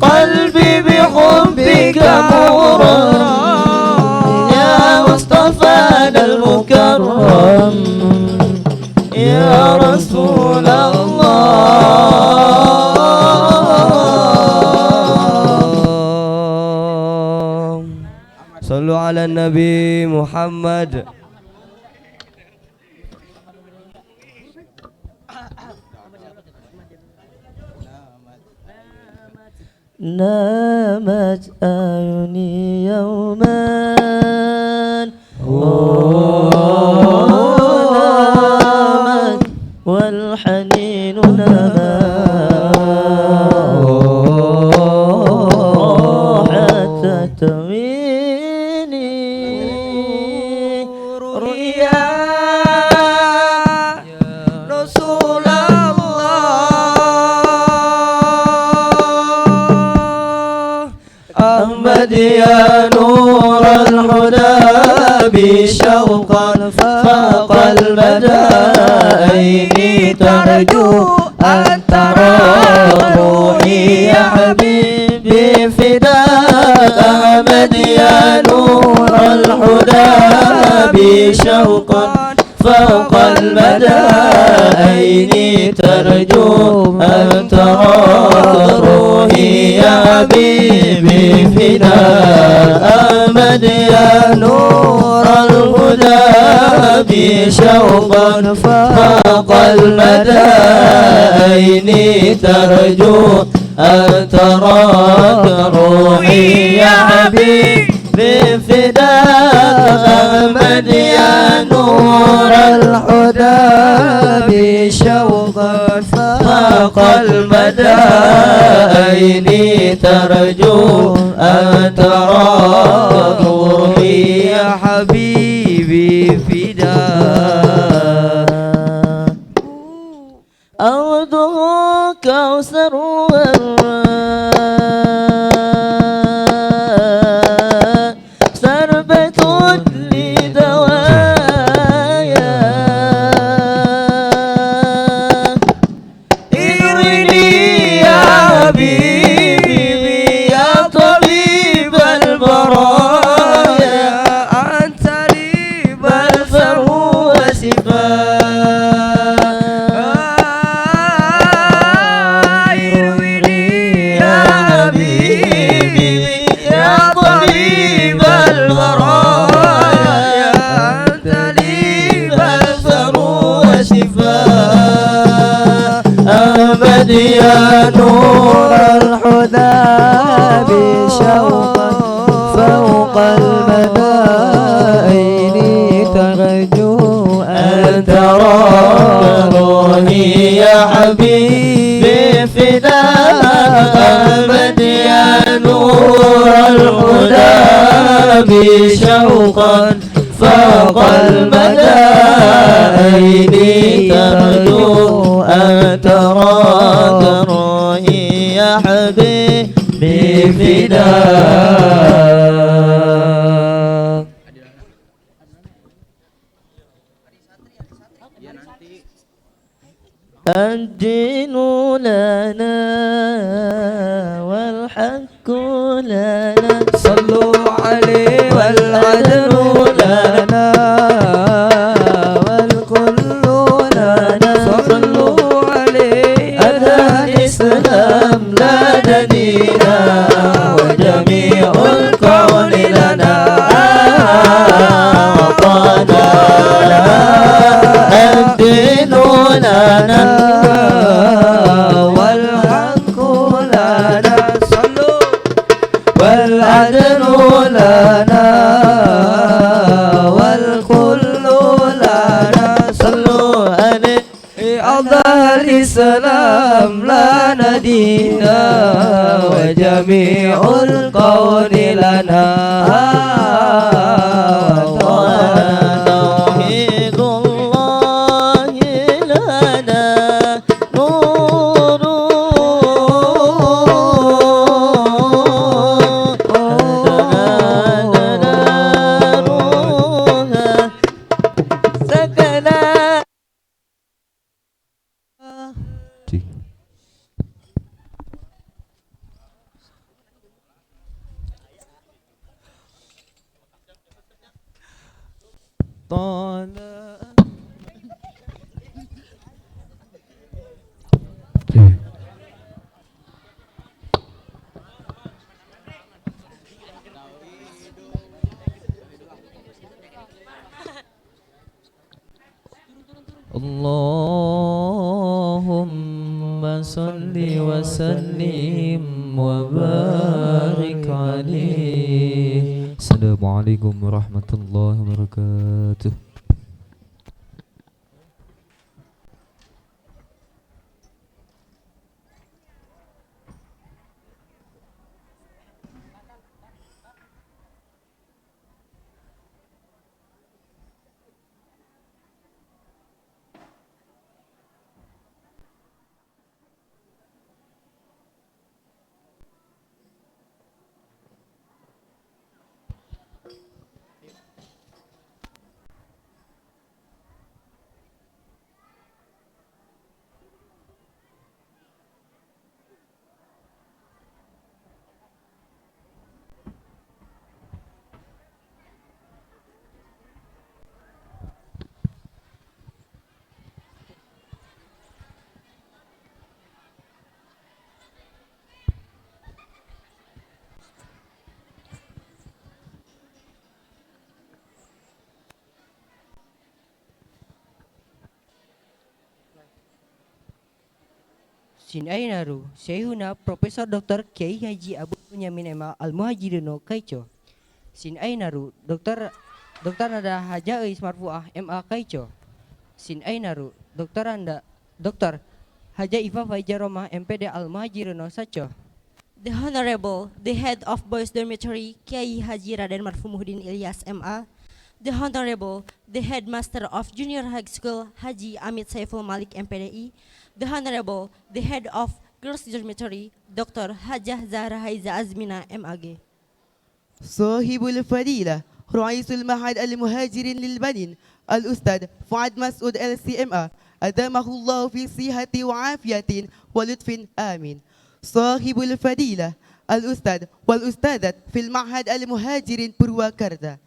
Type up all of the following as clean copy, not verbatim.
قلبي بحبك مغرم يا مصطفانا المكرم يا رسول الله. صلوا على النبي محمد. نامت أعيني يوما نامت والحنين نامت حتى تميني رؤيا رسول أحمد يا نور الهدى بشوقا فاق المدائن ترجو أن ترى روحي يا حبيبي فداك. أحمد يا نور الهدى بشوقا فوق المدائن ترجو أن تراك روحي يا حبيبي فداك. أحمد يا نور الهدى بشوقا فوق المدائن ترجو أن تراك روحي يا حبيبي فداك. أحمد يا نور الهدى بشوقا فاق المدائن ترجو أن تراك روحي يا حبيبي فداك. أرضه كوثر سربة لدوايا ارويني يا حبيبي يا طبيب البرايا أنت لي بلفر وشفاء. ارويني يا حبيبي يا طبيب البرايا أنت لي بلفر وشفاء. أحمد يا نور الهدى بشوقا فوق المدائن ترجو أن تراك روحي يا حبيبي فداك. أحمد يا نور الهدى بشوقا فوق المدائن ترجو أن تراك روحي يا حبيبي فداك. الدين لنا والحق لنا صلوا عليه والعدل لنا والكل لنا صلوا عليه. أتى الإسلام لنا دينا وجميع الكون لنا وطنا الدين لنا والحق لنا صلوا والعدل لنا والكل لنا صلوا عليه. أضاء الإسلام لنا دينا وجميع الكون لنا توحيد الله لنا نور سكنا. Allahumma salli wa sallim wa barik alaihi. Assalamualaikum warahmatullahi wabarakatuh. Sin Ainaru, Syekhuna Profesor Dr. Kiai Haji Abu Bunyamin Ema Al-Muhajirino Kaico. Sin Ainaru, Dr. Nada Haja Eis Marfuah MA Kaico. Sin Ainaru, Dr. Haja Ifa Faijaroma MPD Al-Muhajirino Saco. The Honorable, the Head of Boys Dormitory, Kiai Haji Raden Marfumuddin Ilyas MA. The Honorable, the Headmaster of Junior High School, Haji Amit Saiful Malik MPDI. The Honorable, the Head of Girls Dormitory, Dr. Hajah Zahra Haiza Azmina MAG. صاحب الفضيلة رئيس المعهد المهاجرين للبنين الأستاذ فؤاد مسعود LCMA أدامه الله في صحة وعافية ولطف آمين. صاحب الفضيلة الأستاذ والأستاذة في المعهد المهاجرين بورواكرتا.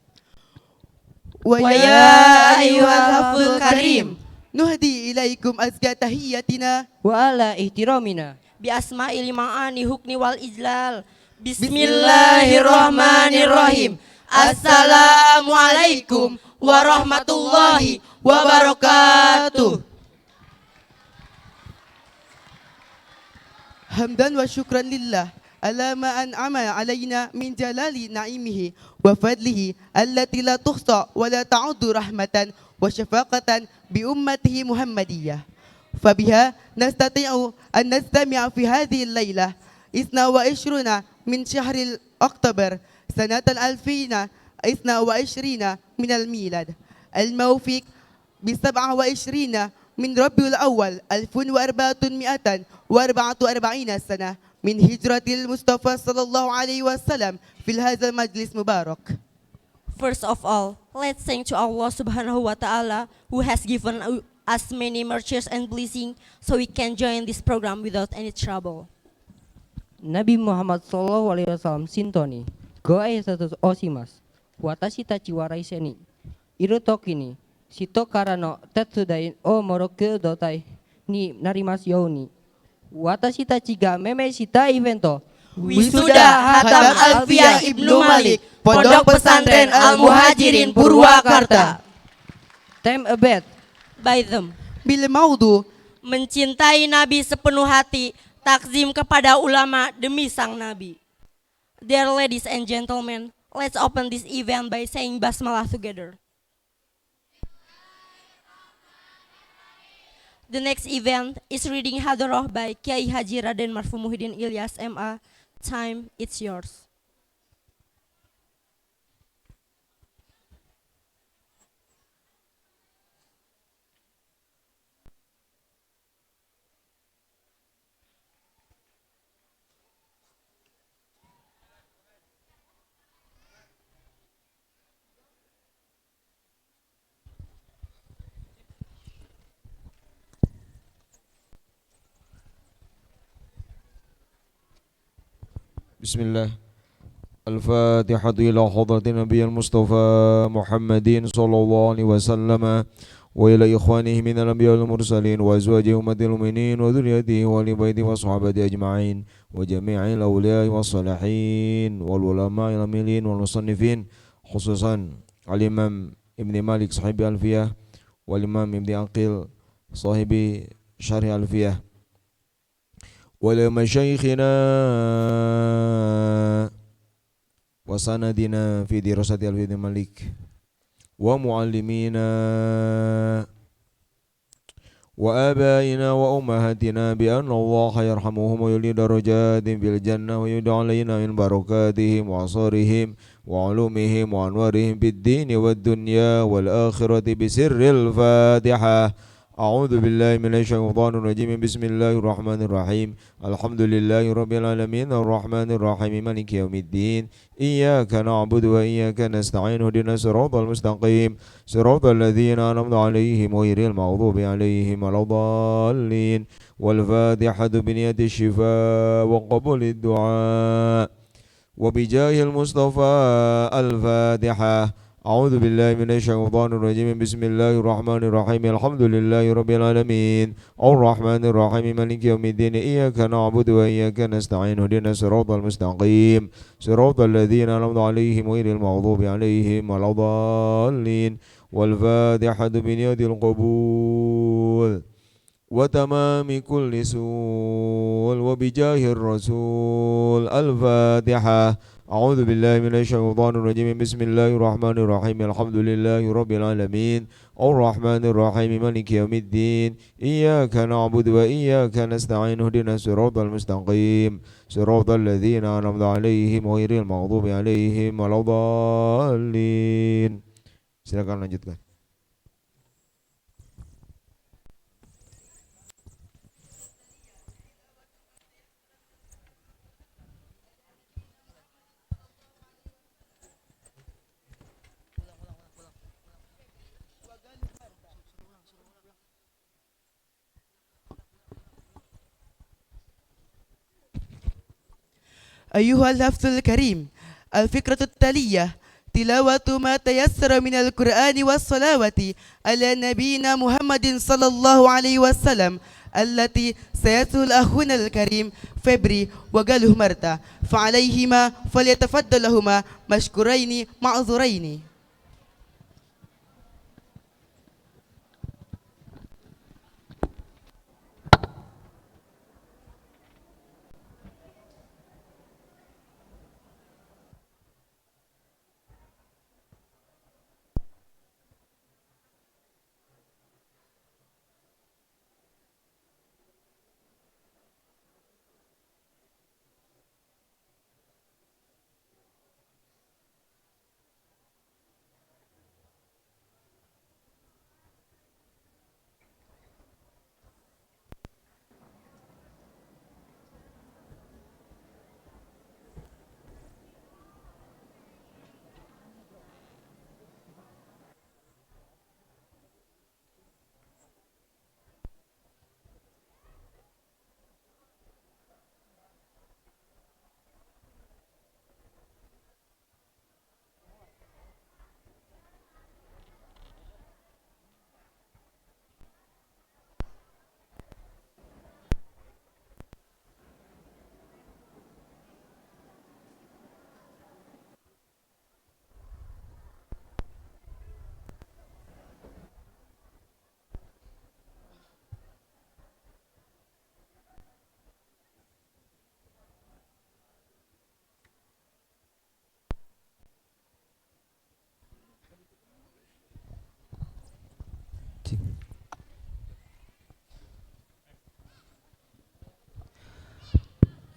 ويا أيها الحفظ الكريم نهدي إليكم أزكى تحياتنا Wa ihtiramina. بأسماء المعاني حكم والإجلال. Bismillahirrahmanirrahim. Assalamualaikum warahmatullahi wabarakatuh. حمدا وشكرا لله على ما أنعم علينا من جلال نعيمه وفضله التي لا تحصى ولا تعد رحمة وشفقة بأمته محمدية. فبها نستطيع أن نستمع في هذه الليلة 22 من شهر أكتوبر سنة 2022 من الميلاد الموافق ب27 من ربيع الأول 1444 سنة من هجرة المصطفى صلى الله عليه وسلم في هذا المجلس مبارك. First of all, let's thank to Allah Subhanahu wa Ta'ala who has given us many mercies and blessings so we can join this program without any trouble. Nabi Muhammad sallallahu alaihi wasallam sintoni. Go ayat osimas. Watashi tachi warai seni. Irotokini. Sito karano tetsudain o moroku dotai ni narimasu youni. Watashi tachi ga memeshita evento. Wisuda Hatam Alfiah Ibnu Malik, Pondok Pesantren Al-Muhajirin Purwakarta. Time abed. By them, بالموضوع mencintai Nabi sepenuh hati, takzim kepada ulama demi sang Nabi. Dear ladies and gentlemen, let's open this event by saying basmalah together. The next event is reading Hadarah by Kiai Haji Raden Marfumuddin Ilyas MA. Time, it's yours. Bismillah. Al-Fatihatu ila hadratin Nabi al-Mustafa Muhammadin sallallahu alaihi wasallam wa ila ikhwanihi minal anbiya wal mursalin wa azwaji ummatil mu'minin wa dhurriyyatihi wa li baiti wa sahabati ajma'in wa jami'il awliya'i was salihin wal ulama'il amilin wal musannifin khususan al-Imam Ibn Malik sahibi Alfiyah wal Imam Ibn Aqil صاحب شرح ألفية ولمشايخنا وسندنا في دراسة ألفية مالك ومعلمينا وآبائنا وأمهاتنا بأن الله يرحمهم ويولي درجات في الجنة ويدع علينا من بركاتهم وعصارهم وعلومهم وأنوارهم في الدين والدنيا والآخرة بسر الفاتحة. أعوذ بالله من الشيطان الرجيم. بسم الله الرحمن الرحيم. الحمد لله رب العالمين الرحمن الرحيم مالك يوم الدين إياك نعبد وإياك نستعين اهدنا الصراط المستقيم صراط الذين أنعمت عليهم غير المغضوب عليهم ولا الضالين. والفاتحة بنية الشفاء وقبول الدعاء وبجاه المصطفى الفاتحة. أعوذ بالله من الشيطان الرجيم. بسم الله الرحمن الرحيم. الحمد لله رب العالمين الرحمن الرحيم مالك يوم الدين إياك نعبد وإياك نستعين اهدنا الصراط المستقيم صراط الذين أنعمت عليهم غير المغضوب عليهم ولا الضالين. والفاتحة بنية القبول وتمام كل سول وبجاه الرسول الفاتحة. أعوذ بالله من الشيطان الرجيم. بسم الله الرحمن الرحيم. الحمد لله رب العالمين الرحمن الرحيم مالك يوم الدين إياك نعبد وإياك نستعين اهدنا الصراط المستقيم صراط الذين أنعمت عليهم غير المغضوب عليهم ولا الضالين. Silakan lanjutkan. أيها الحفظ الكريم، الفكرة التالية تلاوة ما تيسر من القرآن والصلاة على نبينا محمد صلى الله عليه وسلم التي سيسهل أخونا الكريم فبري وقاله مرتا، فعليهما فليتفضلهما مشكورين معذورين.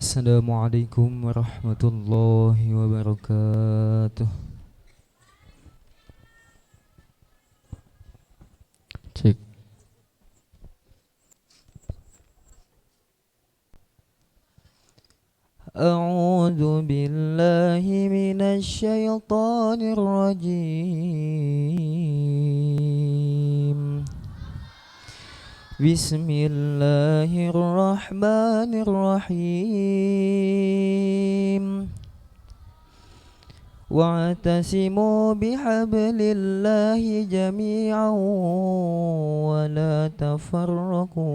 Assalamualaikum warahmatullahi wabarakatuh. Cek. A'udzu billahi minasy syaithanir rajim. Bismillahirrahmanirrahim. Wa'tasimu bihablillahi jami'an wa la tafarraqu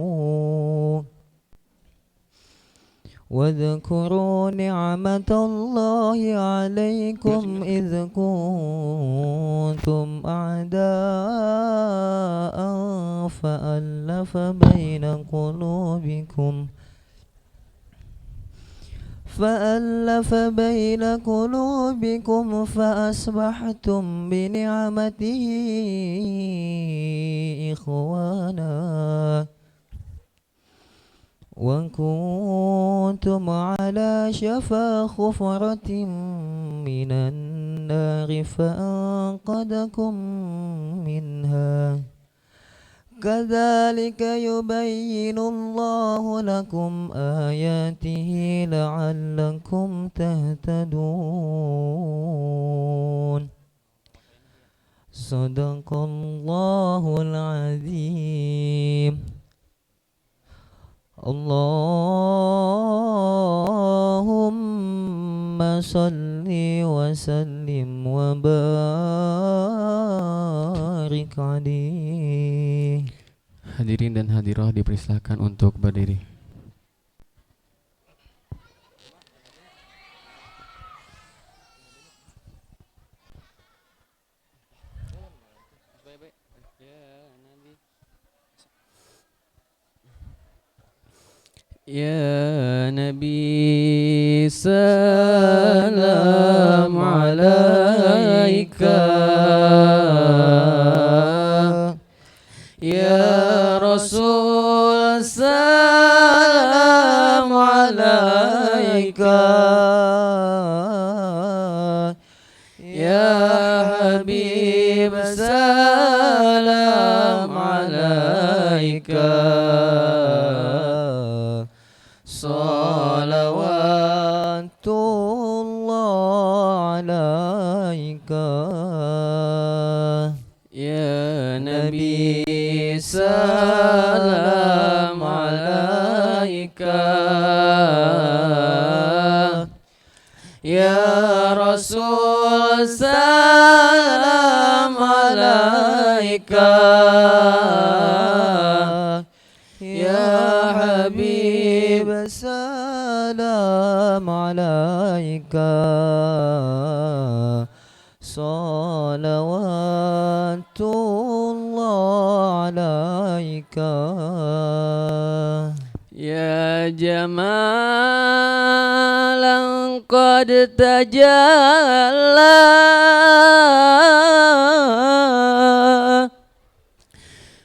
واذكروا نعمة الله عليكم إذ كنتم أعداء فألف بين قلوبكم فأصبحتم بنعمته إخوانا وكنتم على شفا حفرة من النار فأنقذكم منها كذلك يبين الله لكم آياته لعلكم تهتدون صدق الله العظيم اللهم صل وسلم وبارك عليه. Hadirin dan hadirah dipersilakan untuk berdiri. Ya Nabi salam alaika, Ya Rasul salam alaika, Ya Habib salam alaika, salawatullah alaika, Ya Nabi salam alaika, Ya Rasul salam alaika, Ya Habib salam alaika, salawatullah alaika, Ya Jamalan qad tajalla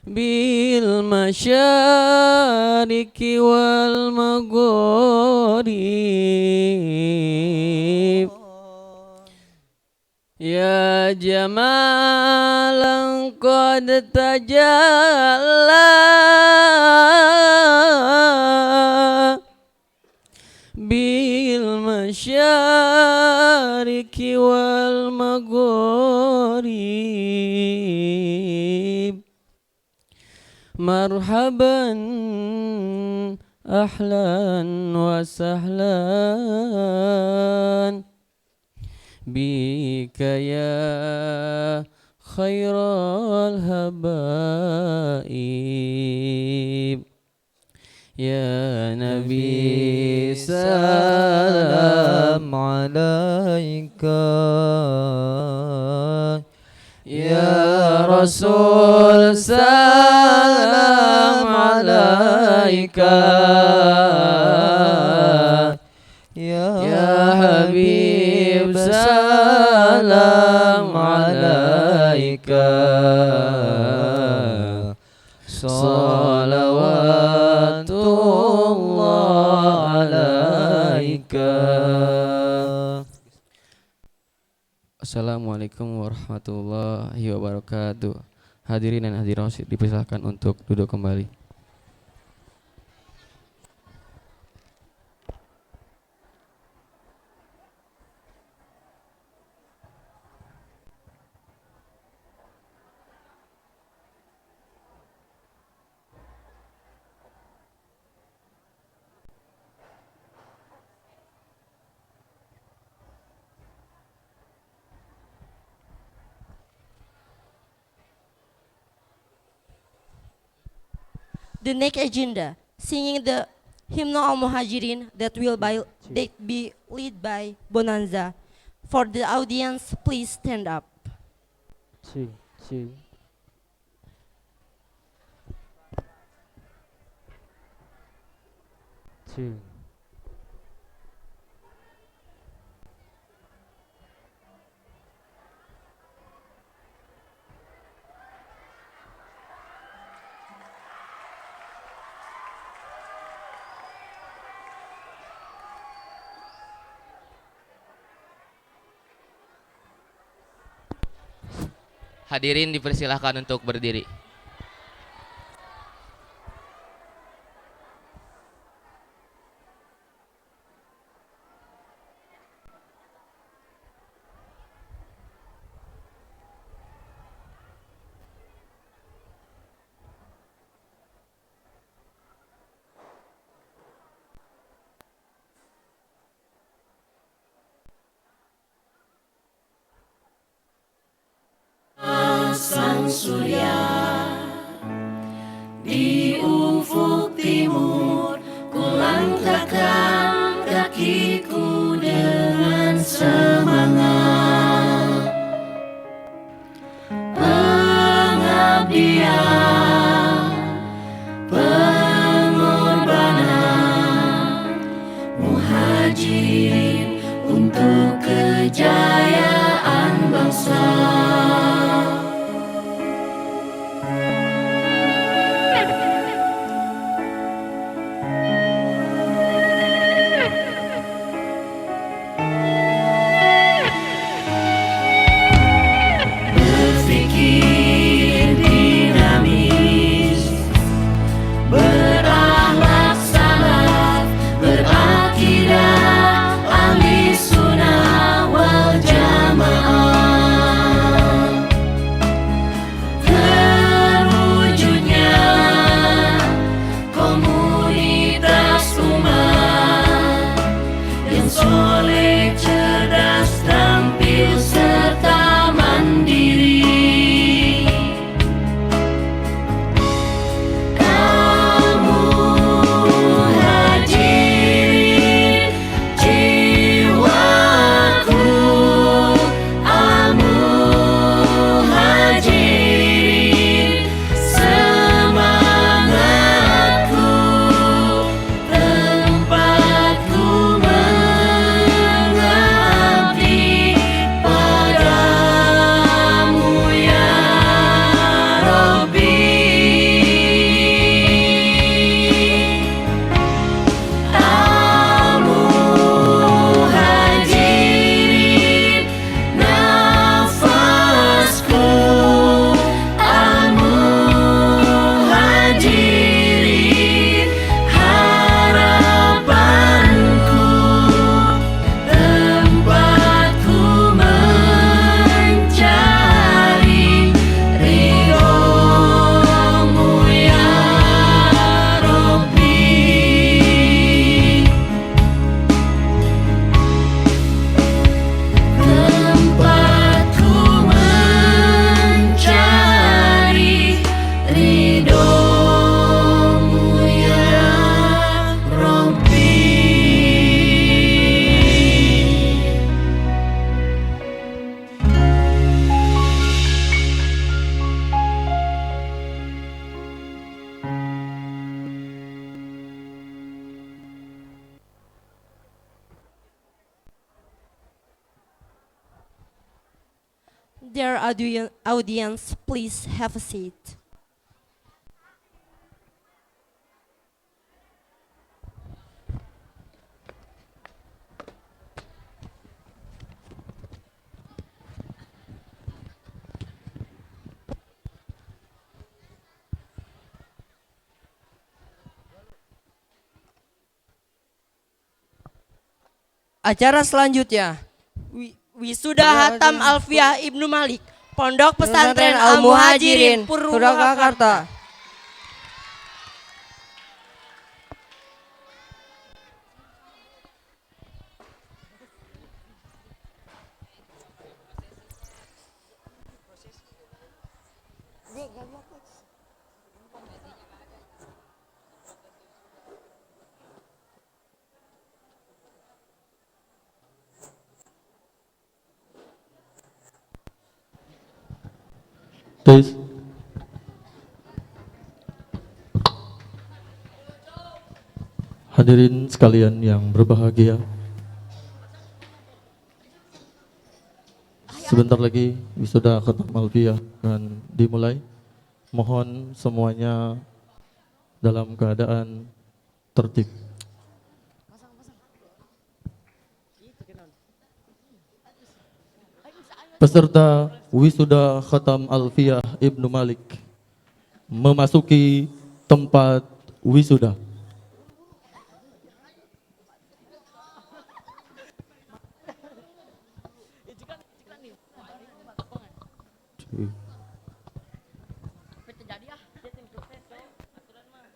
bil masyariki wal maghrib, Ya Jamalan qad tajalla bil masyariki wal maghrib, marhaban ahlan wa sahlan bika ya khairal habaib, Ya Nabi salam alaika, Ya Rasul salam alaika, Ya Habib salam alaika, salawatullah alaika. Assalamualaikum warahmatullahi wabarakatuh. Hadirin dan hadirat dipersilakan untuk duduk kembali. The next agenda, singing the Hymno Al Muhajirin that be led by Bonanza. For the audience, please stand up. Two, two. Two. Hadirin dipersilahkan untuk berdiri. Sang surya di ufuk timur, ku langkahkan kakiku dengan semangat. Pengabdian, pengorbanan, muhajirin untuk kejayaan bangsa. Berpikir dinamis, berakhlak salaf, berakidah ahli sunnah wal jamaah. Terwujudnya komunitas umat yang soleh, cerdas, terampil, serta mandiri. Kamu hadirin jiwaku, al-muhajirin semangatku, tempatku mengabdi padamu ya Rabbi. Al-muhajirin nafasku, al-muhajirin harapanku, tempatku mencari ridhomu ya Rabbi. Tempatku mencari ridhomu ya Rabbi. Dear audience, please have a seat. Acara selanjutnya, Wisuda Hatam Alfiah Ibnu Malik, Pondok Pesantren Al-Muhajirin Purwakarta. please. Hadirin sekalian yang berbahagia, sebentar lagi wisuda Khatam Alfiyah akan dimulai. Mohon semuanya dalam keadaan tertib. Peserta wisuda Khatam Alfiyah Ibnu Malik memasuki tempat wisuda.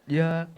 Ya.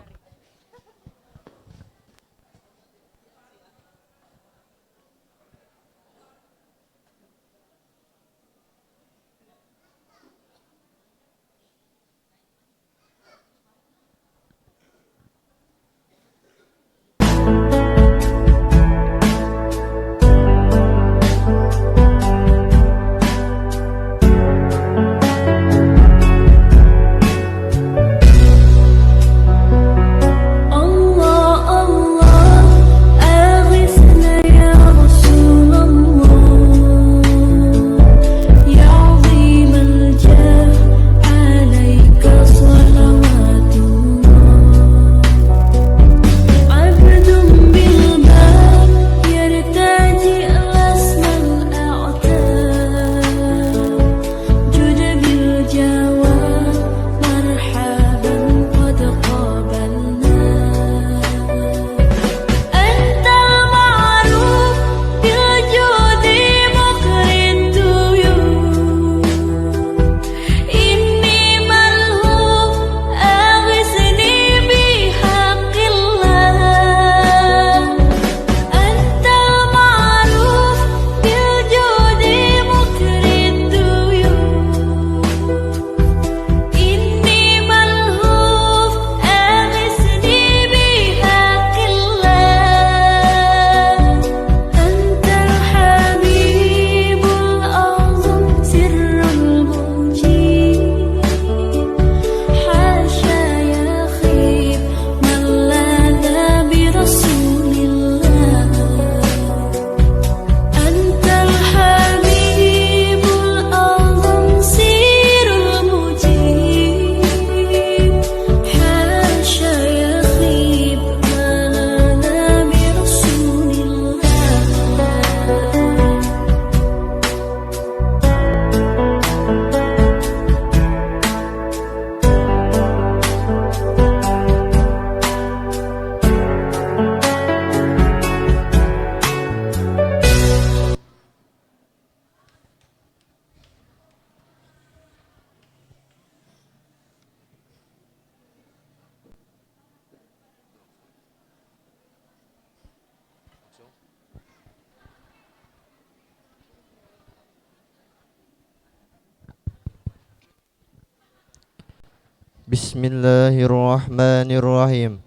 Bismillahirrahmanirrahim.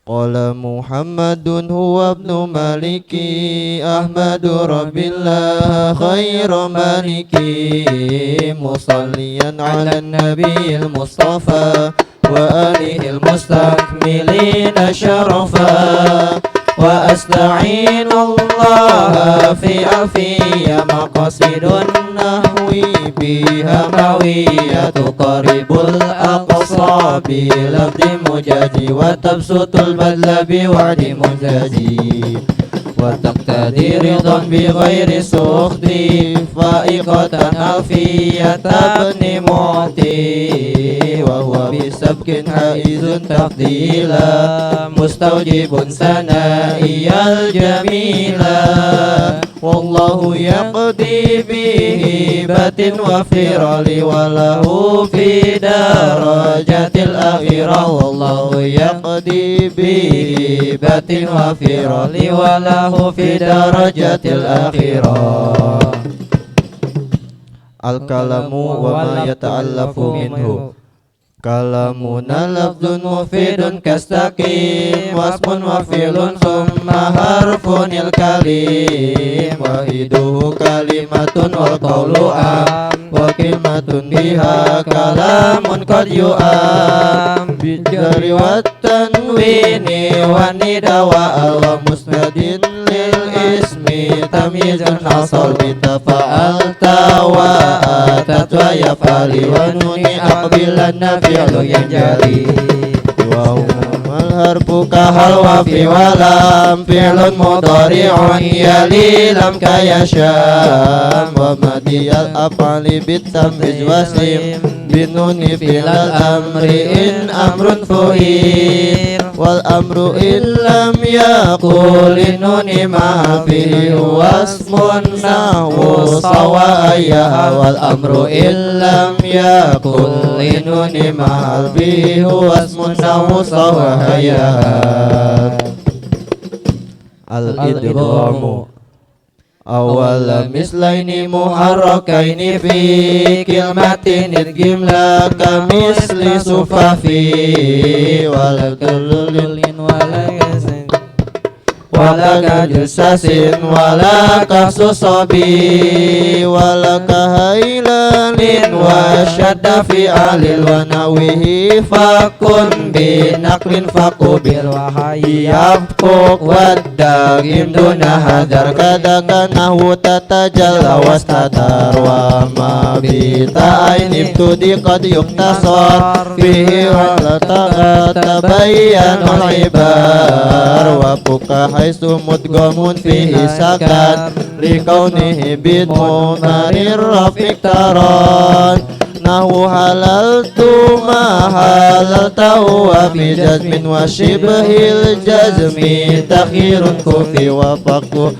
Qala Muhammadun huwa ibnu Maliki Ahmadu Rabbillah khairu maliki musalliyan ala nabiyil mustafa wa alihil mustakmilina syarafa wa asta'inu Allah fi alfiyya maqasidun nahwi biha mawiyatu qaribul aqsa bilabdi mujaji wa tabsutul badla biwa'di mujaji wa taqtadi ridhan bi ghairi sukhti fa'iqatan alfiyata bni mu'ti wa huwa bisabkin haizun tafdila mustawjibun sana'iyal jamila wallahu yaqdi bihi batin wa firali walahu fi darajatil akhirah wallahu yaqdi bihi batin wa firali walahu fi darajatil akhirah. Al-kalamu wa ma yata'allafu minhu. Kalamuna lafzun mufidun kastaqim wasmun wa fi'lun thumma harfunil kalim wahiduhu kalimatun wal qawlu am wa kalimatun biha kalamun qad yu'am bijari wa tanwini wa nida wa al musnadin lil ismi tamyizun hasal bitafa'alta wa atat wa yaf'ali wa nuni aqbilan fi'lu yang jari wa umal harfu kahal wa fi walam fi'lun mudhari'un yali lam kayasham wa madiyal af'ali bitamyiz wasim binuni filal amri in amrun fu'il wal amru illam yaqul nuni ma fihi wasmun nahu sawaya wal amru illam yaqul nuni ma fihi wasmun nahu sawaya al idghamu awal mislaini muharrakaini fi kilmatin idghim la kamisli sufafi wal kullin wala kajusasin wala kasusabi wala kahailalin wa syadda fi alil wa nawihi fakun binaklin fakubil wa hayyabkuk waddagim duna hadar kadaka nahu tatajalla wastatar wa ma bita ainib tudi qad yuktasar fihi wa la tabayyan ibar wa puka sumut gomun fihi sakan likaunihi bidmunarir rafiq taran nahu halaltu ma halaltahu wa fi jazmin wa shibhil jazmi takhirun kufi wa faqu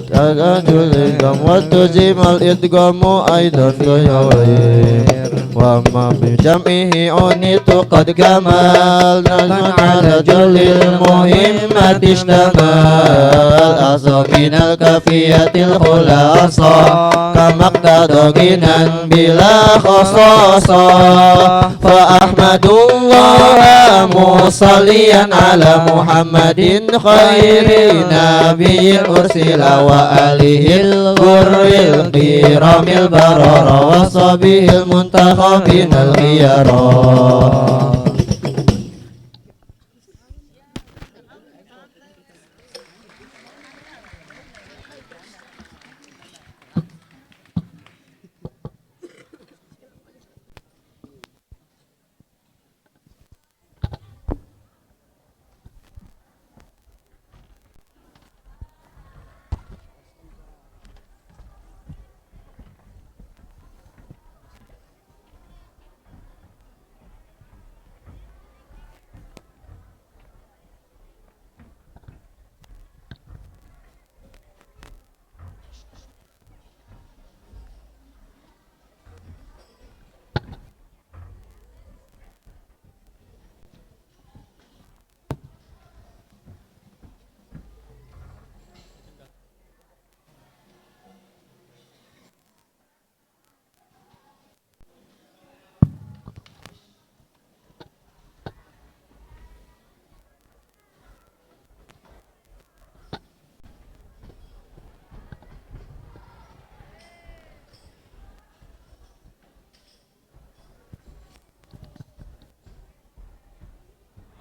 tagajul idgham wa tujimal idghamu aidan kayawir wa ma bi jam'ihi unitu qad kamal nazun ala jalil muhimmat ishtamal asaminal kafiyatil khulasa kamaktadoginan bila khasasa fa ahmadullah musalliyan ala muhammadin khairi nabiyyin ursila wa alihil gurril kiramil barara wa sabihil muntakhabinal khiyara.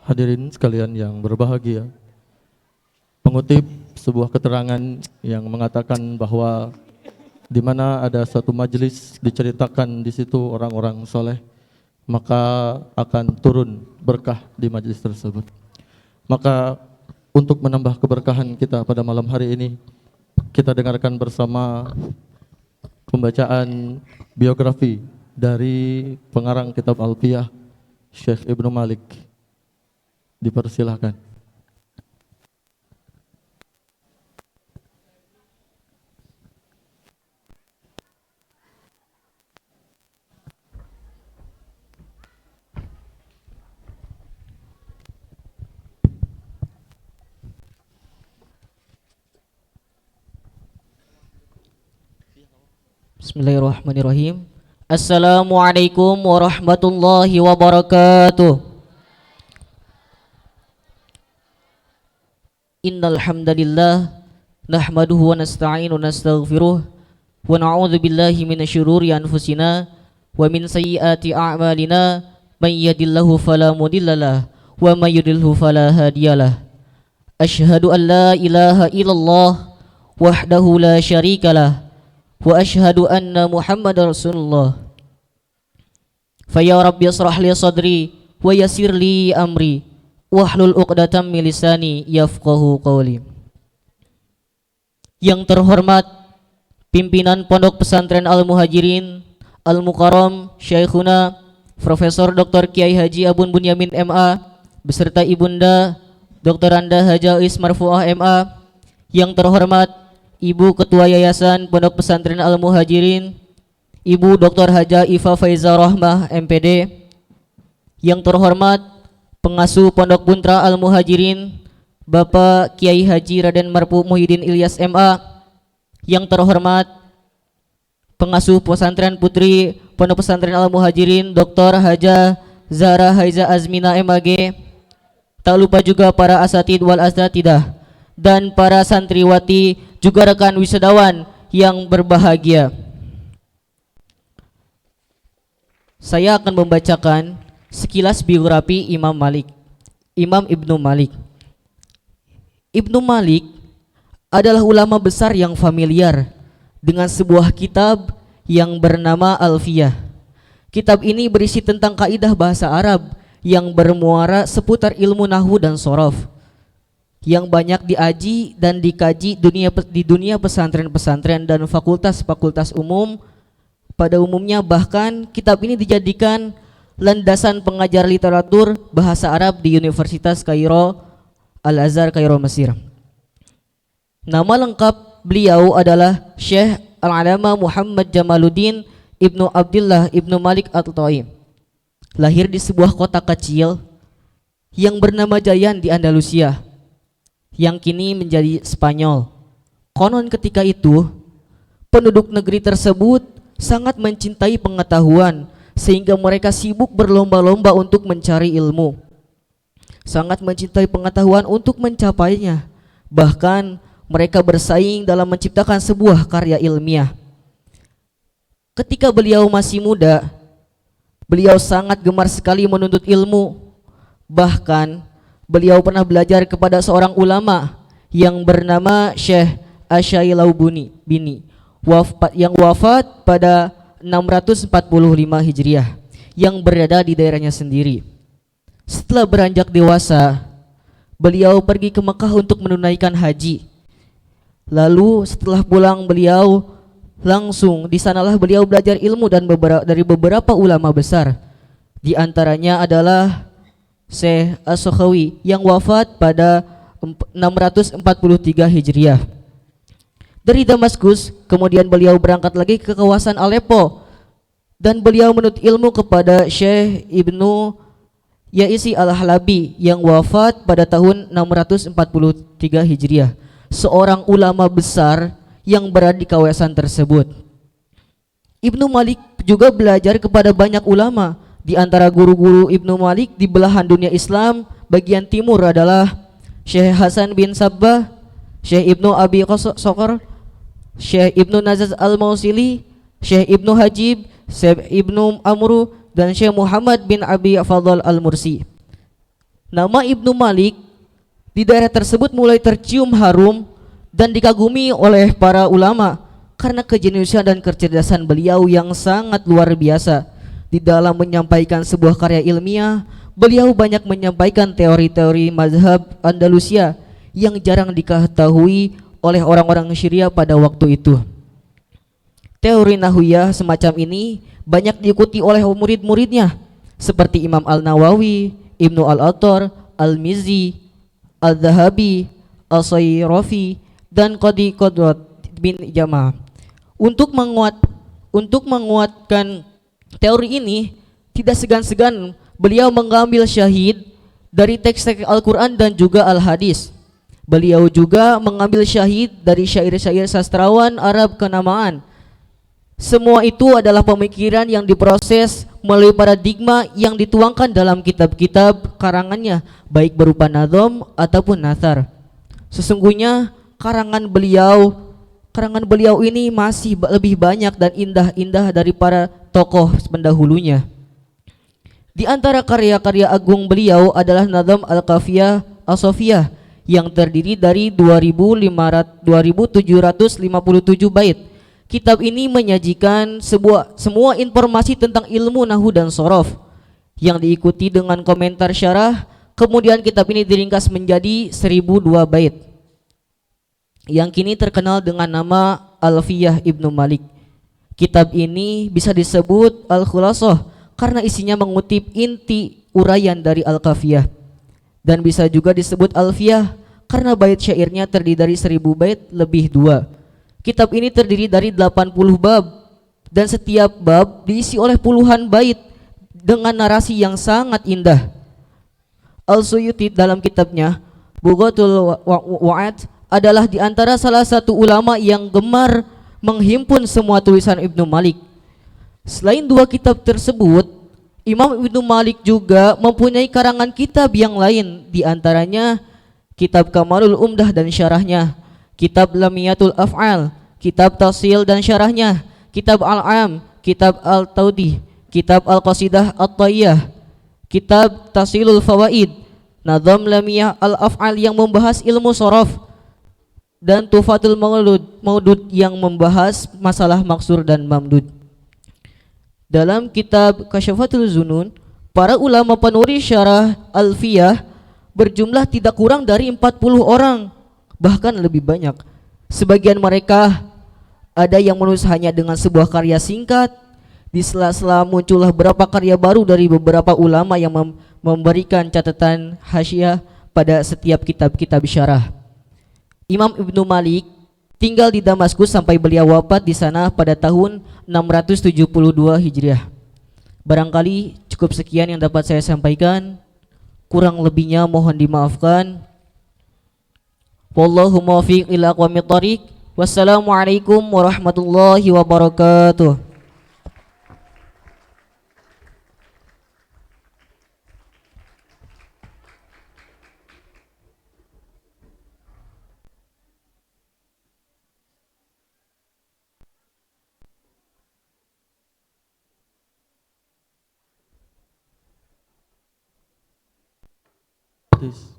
Hadirin sekalian yang berbahagia, mengutip sebuah keterangan yang mengatakan bahwa di mana ada suatu majelis diceritakan di situ orang-orang soleh, maka akan turun berkah di majelis tersebut. Maka untuk menambah keberkahan kita pada malam hari ini, kita dengarkan bersama pembacaan biografi dari pengarang kitab Alfiyah, Syekh Ibnu Malik. Dipersilahkan. Bismillahirrahmanirrahim. Assalamualaikum warahmatullahi wabarakatuh. Innal hamdalillah nahmaduhu wa nasta'inu wa nastaghfiruh wa na'udzu billahi minasyururi anfusina wa min sayyiati a'malina may yahdihillahu fala mudhillalah wa may yudlilhu fala hadiyalah. Asyhadu an la ilaha illallah wahdahu la syarikalah wa asyhadu anna Muhammadar Rasulullah. Faya Rabbi yasrah li sadri wa yassir li amri wahlul 'uqdatam min lisani yafqahu qawli. Yang terhormat pimpinan Pondok Pesantren Al-Muhajirin Al-Mukarram Syekhuna Profesor Dr. Kiai Haji Abun Bunyamin MA beserta Ibunda Dr. Anda Haja Is Marfuah MA. Yang terhormat Ibu Ketua Yayasan Pondok Pesantren Al-Muhajirin Ibu Dr. Haja Ifa Faiza Rahmah MPD. Yang terhormat Pengasuh Pondok Buntra Al-Muhajirin Bapak Kiai Haji Raden Marfu Muhyiddin Ilyas MA. Yang terhormat Pengasuh Pesantren Putri Pondok Pesantren Al-Muhajirin Dr. Haja Zahra Haiza Azmina MAG. Tak lupa juga para asatid wal asatidah dan para santriwati juga rekan wisudawan yang berbahagia. Saya akan membacakan sekilas biografi Imam Malik. Imam Ibnu Malik. Ibnu Malik adalah ulama besar yang familiar dengan sebuah kitab yang bernama Alfiyah. Kitab ini berisi tentang kaidah bahasa Arab yang bermuara seputar ilmu nahwu dan sorof, yang banyak diaji dan dikaji di dunia pesantren-pesantren dan fakultas-fakultas umum pada umumnya. Bahkan kitab ini dijadikan landasan pengajar literatur bahasa Arab di Universitas Kairo Al-Azhar Kairo Mesir. Nama lengkap beliau adalah Syekh Al-Alama Muhammad Jamaluddin Ibnu Abdullah Ibnu Malik At-Taim. Lahir di sebuah kota kecil yang bernama Jayan di Andalusia, yang kini menjadi Spanyol. Konon ketika itu penduduk negeri tersebut sangat mencintai pengetahuan sehingga mereka sibuk berlomba-lomba untuk mencari ilmu. Sangat mencintai pengetahuan untuk mencapainya. Bahkan mereka bersaing dalam menciptakan sebuah karya ilmiah. Ketika beliau masih muda, beliau sangat gemar sekali menuntut ilmu. Bahkan beliau pernah belajar kepada seorang ulama yang bernama Syekh Asyailaubuni Bini, yang wafat pada 645 Hijriah, yang berada di daerahnya sendiri. Setelah beranjak dewasa, beliau pergi ke Mekah untuk menunaikan haji. Lalu setelah pulang beliau langsung di sanalah beliau belajar ilmu dan dari beberapa ulama besar. Di antaranya adalah Syekh As-Sakhawi yang wafat pada 643 Hijriah. Dari Damaskus kemudian beliau berangkat lagi ke kawasan Aleppo dan beliau menuntut ilmu kepada Syekh Ibnu Yaisi Al-Halabi yang wafat pada tahun 643 Hijriah, seorang ulama besar yang berada di kawasan tersebut. Ibnu Malik juga belajar kepada banyak ulama. Di antara guru-guru Ibnu Malik di belahan dunia Islam bagian timur adalah Syekh Hasan bin Sabbah, Syekh Ibnu Abi Sokor, Syekh Ibnu Nazaz Al-Mausili, Syekh Ibnu Hajib, Syekh Ibnu Amru, dan Syekh Muhammad bin Abi Fadl Al-Mursi. Nama Ibnu Malik di daerah tersebut mulai tercium harum dan dikagumi oleh para ulama karena kejeniusan dan kecerdasan beliau yang sangat luar biasa. Di dalam menyampaikan sebuah karya ilmiah, beliau banyak menyampaikan teori-teori mazhab Andalusia yang jarang diketahui oleh orang-orang Syria pada waktu itu. Teori nahwiyah semacam ini banyak diikuti oleh murid-muridnya seperti Imam Al-Nawawi, Ibnu Al-Attar, Al-Mizzi, Al-Dhahabi, Al-Sayrafi, dan Qadi Qudrat bin Jama'. Untuk menguatkan teori ini, tidak segan-segan beliau mengambil syahid dari teks-teks Al-Quran dan juga Al-Hadis. Beliau juga mengambil syahid dari syair-syair sastrawan Arab kenamaan Semua itu adalah pemikiran yang diproses melalui paradigma yang dituangkan dalam kitab-kitab karangannya, baik berupa nadhom ataupun nathar. Sesungguhnya karangan beliau ini masih lebih banyak dan indah-indah dari para tokoh pendahulunya. Di antara karya-karya agung beliau adalah Nadham Al-Kafiyah As-Sofiyah yang terdiri dari 2757 bait. Kitab ini menyajikan semua informasi tentang ilmu nahu dan sorof yang diikuti dengan komentar syarah. Kemudian kitab ini diringkas menjadi 1002 bait yang kini terkenal dengan nama Alfiyah Ibnu Malik. Kitab ini bisa disebut Al-Khulasah karena isinya mengutip inti uraian dari Al-Kafiyah, dan bisa juga disebut Alfiyah karena bait syairnya terdiri dari 1000 bait lebih 2. Kitab ini terdiri dari 80 bab dan setiap bab diisi oleh puluhan bait dengan narasi yang sangat indah. Al-Suyuti dalam kitabnya Bughatul Wa'ad adalah di antara salah satu ulama yang gemar menghimpun semua tulisan Ibnu Malik. Selain dua kitab tersebut, Imam Ibnu Malik juga mempunyai karangan kitab yang lain, di antaranya kitab Kamalul Umdah dan syarahnya, kitab Lamiyatul Af'al, kitab Tafsil dan syarahnya, kitab Al-Am, kitab Al-Taudi, kitab Al-Qasidah At-Tayyah, kitab Tasilul Fawaid, Nadham Lamiyah Al-Af'al yang membahas ilmu sorof, dan Tufatul Maudud yang membahas masalah maksur dan mamdud. Dalam kitab Kasyafatul Zunun, para ulama penulis syarah Alfiyah berjumlah tidak kurang dari 40 orang, bahkan lebih banyak. Sebagian mereka ada yang menulis hanya dengan sebuah karya singkat. Di sela-sela muncullah beberapa karya baru dari beberapa ulama yang memberikan catatan hasyiah pada setiap kitab-kitab syarah. Imam Ibnu Malik tinggal di Damaskus sampai beliau wafat di sana pada tahun 672 Hijriah. Barangkali cukup sekian yang dapat saya sampaikan. Kurang lebihnya mohon dimaafkan. Wallahu muwaffiq ila aqwamit thoriq. Wassalamualaikum warahmatullahi wabarakatuh.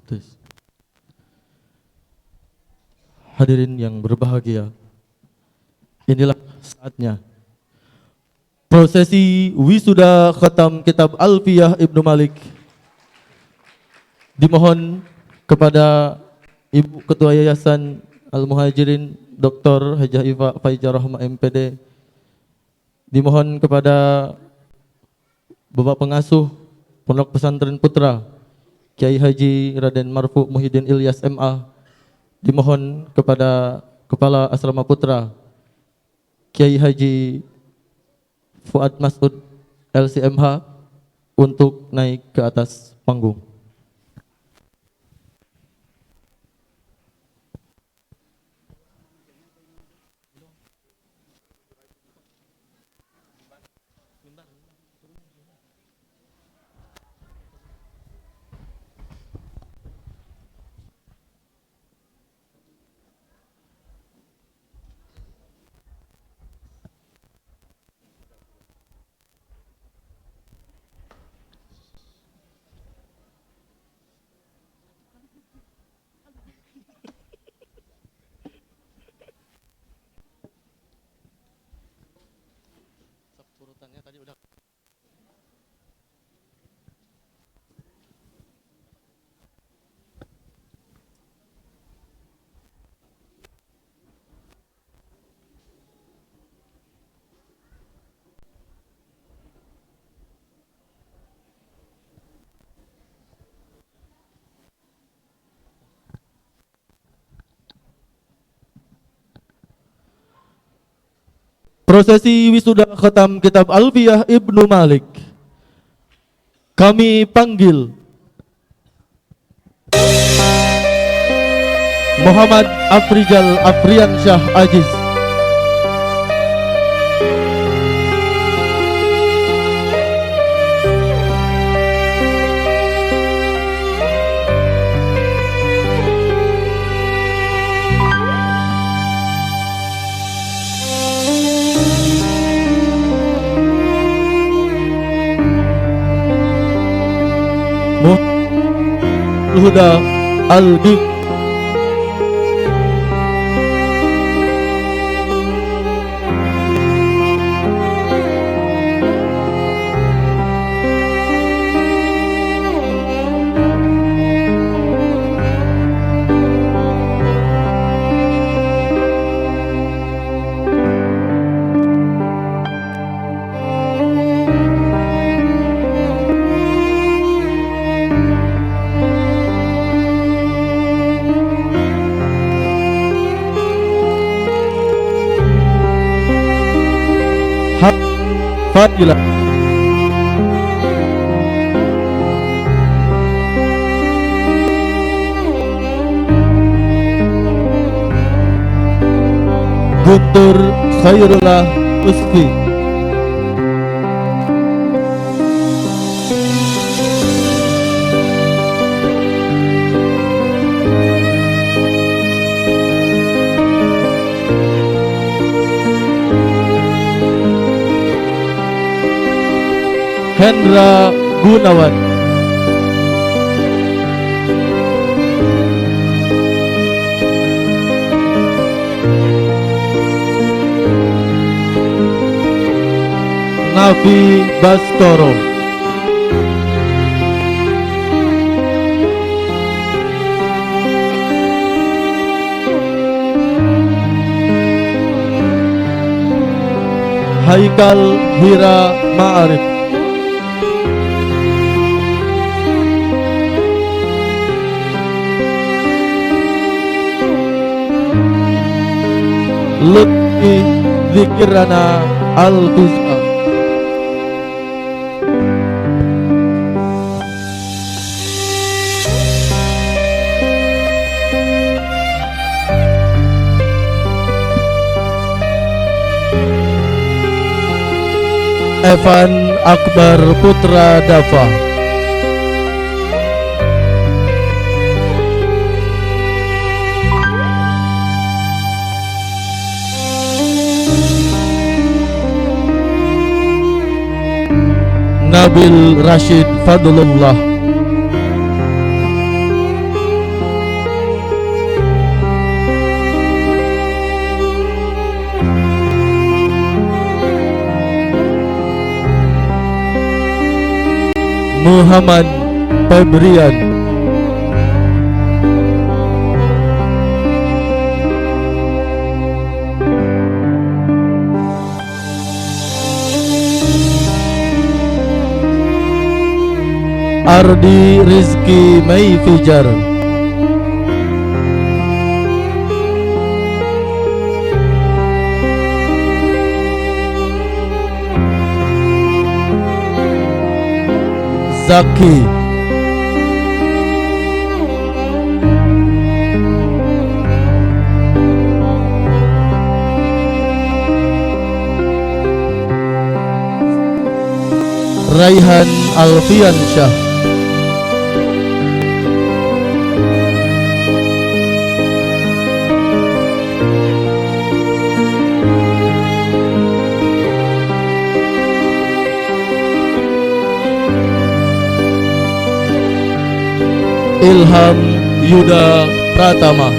Tes. Hadirin yang berbahagia, inilah saatnya prosesi wisuda khatam kitab Alfiyah Ibnu Malik. Dimohon kepada Ibu Ketua Yayasan Al-Muhajirin Dr. Hajah Iva Faizah Rahma MPD, dimohon kepada Bapak Pengasuh Pondok Pesantren Putra Kiai Haji Raden Marfu Muhyiddin Ilyas MA, dimohon kepada Kepala Asrama Putra Kiai Haji Fuad Masud LCMH untuk naik ke atas panggung. Prosesi wisuda khatam kitab Alfiyah Ibnu Malik. Kami panggil Muhammad Afrizal Afriansyah Aziz. Huda Albi. Fadilah Guntur Khairullah Usfi. Hendra Gunawan. Nafi Baskoro. Haikal Hira Ma'arif. Lutfi Zikirana Al-Fuz'a. Evan Akbar Putra Dafa. Nabil Rashid Fadlullah. Muhammad Febrian. Ardi Rizki Mei Fijar. Zaki. Raihan Alfian Syah. Ilham Yuda Pratama.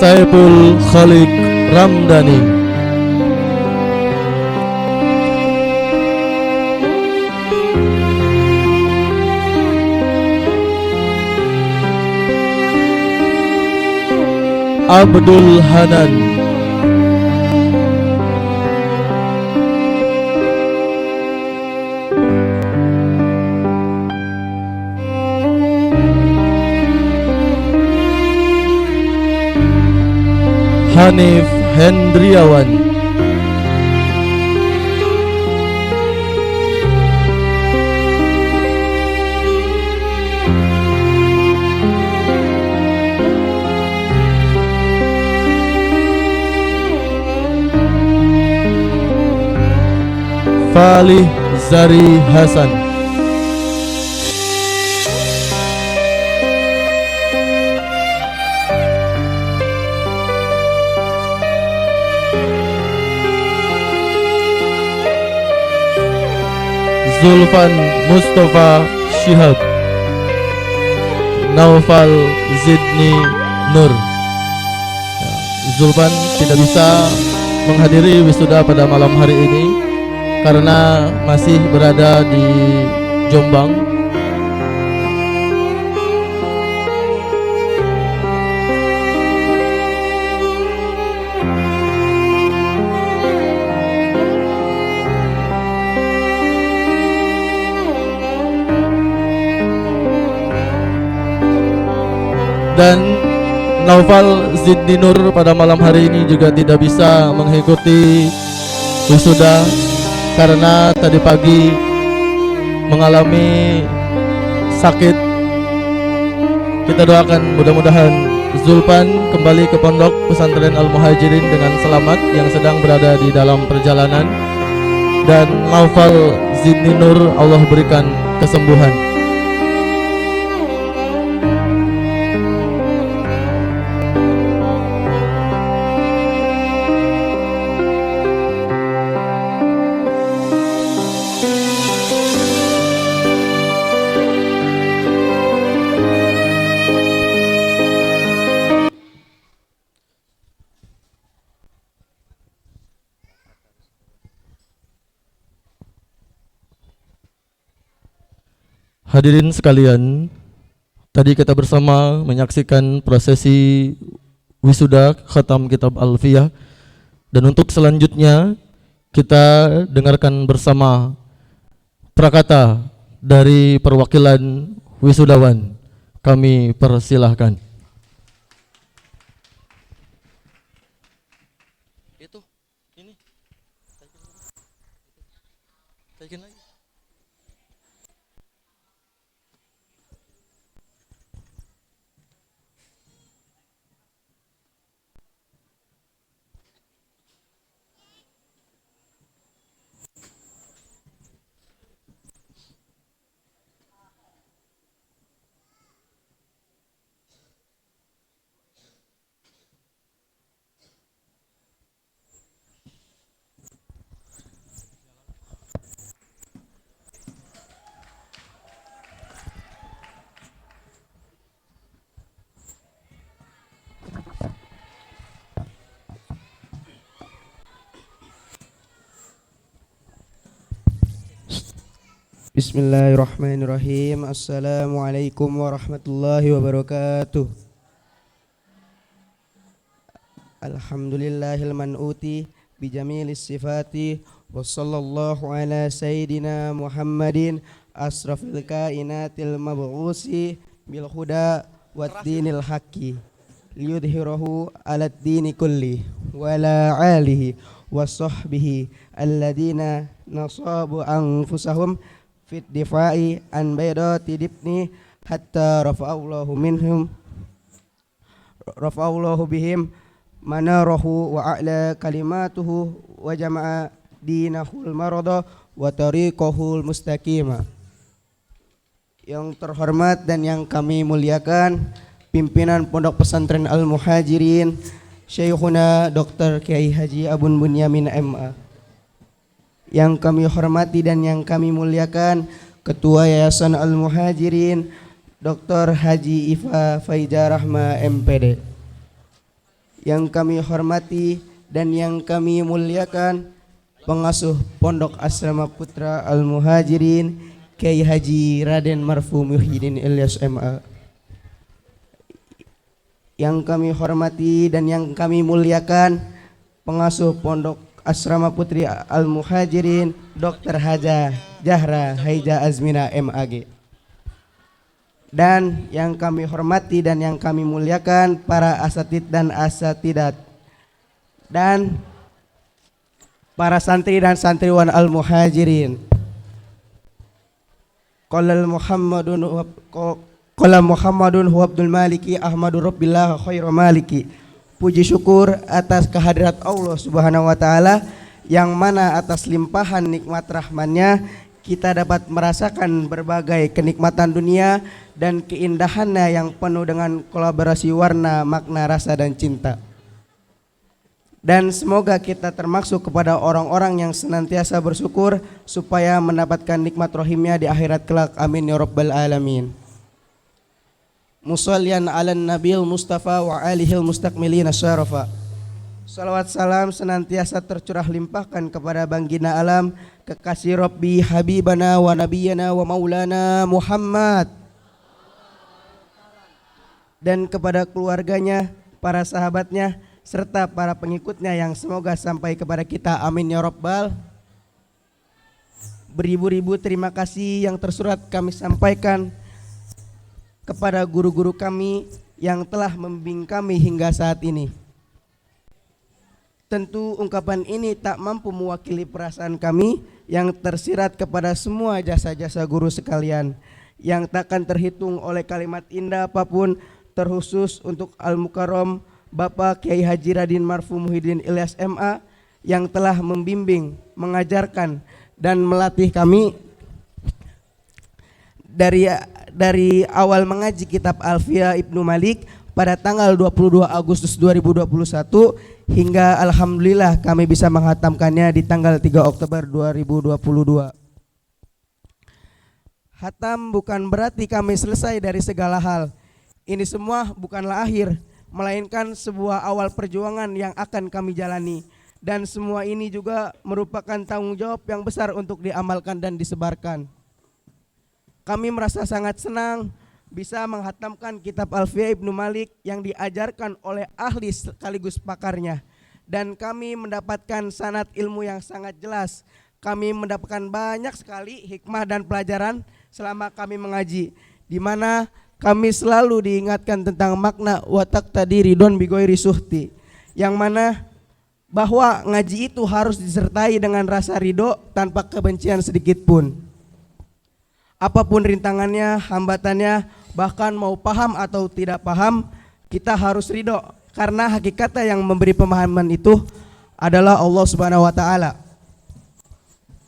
Saiful Khalik Ramdhani. Abdul Hanan. Hanif Hendriawan. Falih Zari Hasan. Zulfan Mustafa Shihab, Naufal Zidni Nur. Zulfan tidak bisa menghadiri wisuda pada malam hari ini karena masih berada di Jombang. Dan Naufal Zidni Nur pada malam hari ini juga tidak bisa mengikuti wisuda karena tadi pagi mengalami sakit. Kita doakan mudah-mudahan Zulfan kembali ke pondok pesantren Al-Muhajirin dengan selamat yang sedang berada di dalam perjalanan, dan Naufal Zidni Nur Allah berikan kesembuhan. Hadirin sekalian, tadi kita bersama menyaksikan prosesi wisuda khatam kitab Alfiyah, dan untuk selanjutnya kita dengarkan bersama prakata dari perwakilan wisudawan. Kami persilahkan. Bismillahirrahmanirrahim. Assalamualaikum warahmatullahi wabarakatuh. Alhamdulillahil man'uti bijamilis sifati wa sallallahu ala sayyidina Muhammadin asrafil kainatil mab'usi bil huda wad dinil haqqi liyudhhirahu alad dini kulli wa ala alihi wa sahbihi alladina nasabu anfusahum fit difa'i an baydati dibni hatta rafa'allahu bihim manarahu wa a'la kalimatuhu wa jama'a dinahul marada wa tariqahul mustaqima. Yang terhormat dan yang kami muliakan pimpinan Pondok Pesantren Al-Muhajirin Syekhuna Dr. Kiai Haji Abun Bunyamin MA. Yang kami hormati dan yang kami muliakan Ketua Yayasan Al-Muhajirin Dr. Haji Ifa Faiza Rahma MPD. Yang kami hormati dan yang kami muliakan Pengasuh Pondok Asrama Putra Al-Muhajirin Kiai Haji Raden Marfu Muhyiddin Ilyas MA. Yang kami hormati dan yang kami muliakan Pengasuh Pondok Asrama Putri Al-Muhajirin Dr. Haja Jahra Haija Azmina MAG. Dan yang kami hormati dan yang kami muliakan para asatid dan asatidat dan para santri dan santriwan Al-Muhajirin. Qala Muhammadun huwa Abdul Maliki Ahmadu Rabbillah khairu maliki. Puji syukur atas kehadirat Allah Subhanahu wa taala yang mana atas limpahan nikmat rahman-Nya kita dapat merasakan berbagai kenikmatan dunia dan keindahannya yang penuh dengan kolaborasi warna, makna, rasa dan cinta. Dan semoga kita termasuk kepada orang-orang yang senantiasa bersyukur supaya mendapatkan nikmat rohimnya di akhirat kelak. Amin ya rabbal alamin. Musallian ala nabil mustafa wa alihil mustakmilina syarafa. Salawat salam senantiasa tercurah limpahkan kepada baginda alam, kekasih Rabbi habibana wa nabiyana wa maulana Muhammad, dan kepada keluarganya, para sahabatnya, serta para pengikutnya yang semoga sampai kepada kita. Amin ya rabbal. Beribu-ribu terima kasih yang tersurat kami sampaikan kepada guru-guru kami yang telah membimbing kami hingga saat ini. Tentu ungkapan ini tak mampu mewakili perasaan kami yang tersirat kepada semua jasa-jasa guru sekalian, yang takkan terhitung oleh kalimat indah apapun, terkhusus untuk Al-Mukarram Bapak Kiai Haji Raden Marfu Muhyiddin Ilyas MA yang telah membimbing, mengajarkan dan melatih kami dari awal mengaji kitab Alfiya Ibnu Malik pada tanggal 22 Agustus 2021 hingga alhamdulillah kami bisa menghatamkannya di tanggal 3 Oktober 2022. Hatam bukan berarti kami selesai dari segala hal. Ini semua bukanlah akhir, melainkan sebuah awal perjuangan yang akan kami jalani, dan semua ini juga merupakan tanggung jawab yang besar untuk diamalkan dan disebarkan. Kami merasa sangat senang bisa menghatamkan kitab Alfiya Ibnu Malik yang diajarkan oleh ahli sekaligus pakarnya, dan kami mendapatkan sanad ilmu yang sangat jelas. Kami mendapatkan banyak sekali hikmah dan pelajaran selama kami mengaji, di mana kami selalu diingatkan tentang makna watak tadi ridon bigoiri suhti, yang mana bahwa ngaji itu harus disertai dengan rasa ridho tanpa kebencian sedikit pun. Apapun rintangannya, hambatannya, bahkan mau paham atau tidak paham, kita harus ridho, karena hakikatnya yang memberi pemahaman itu adalah Allah Subhanahu wa taala.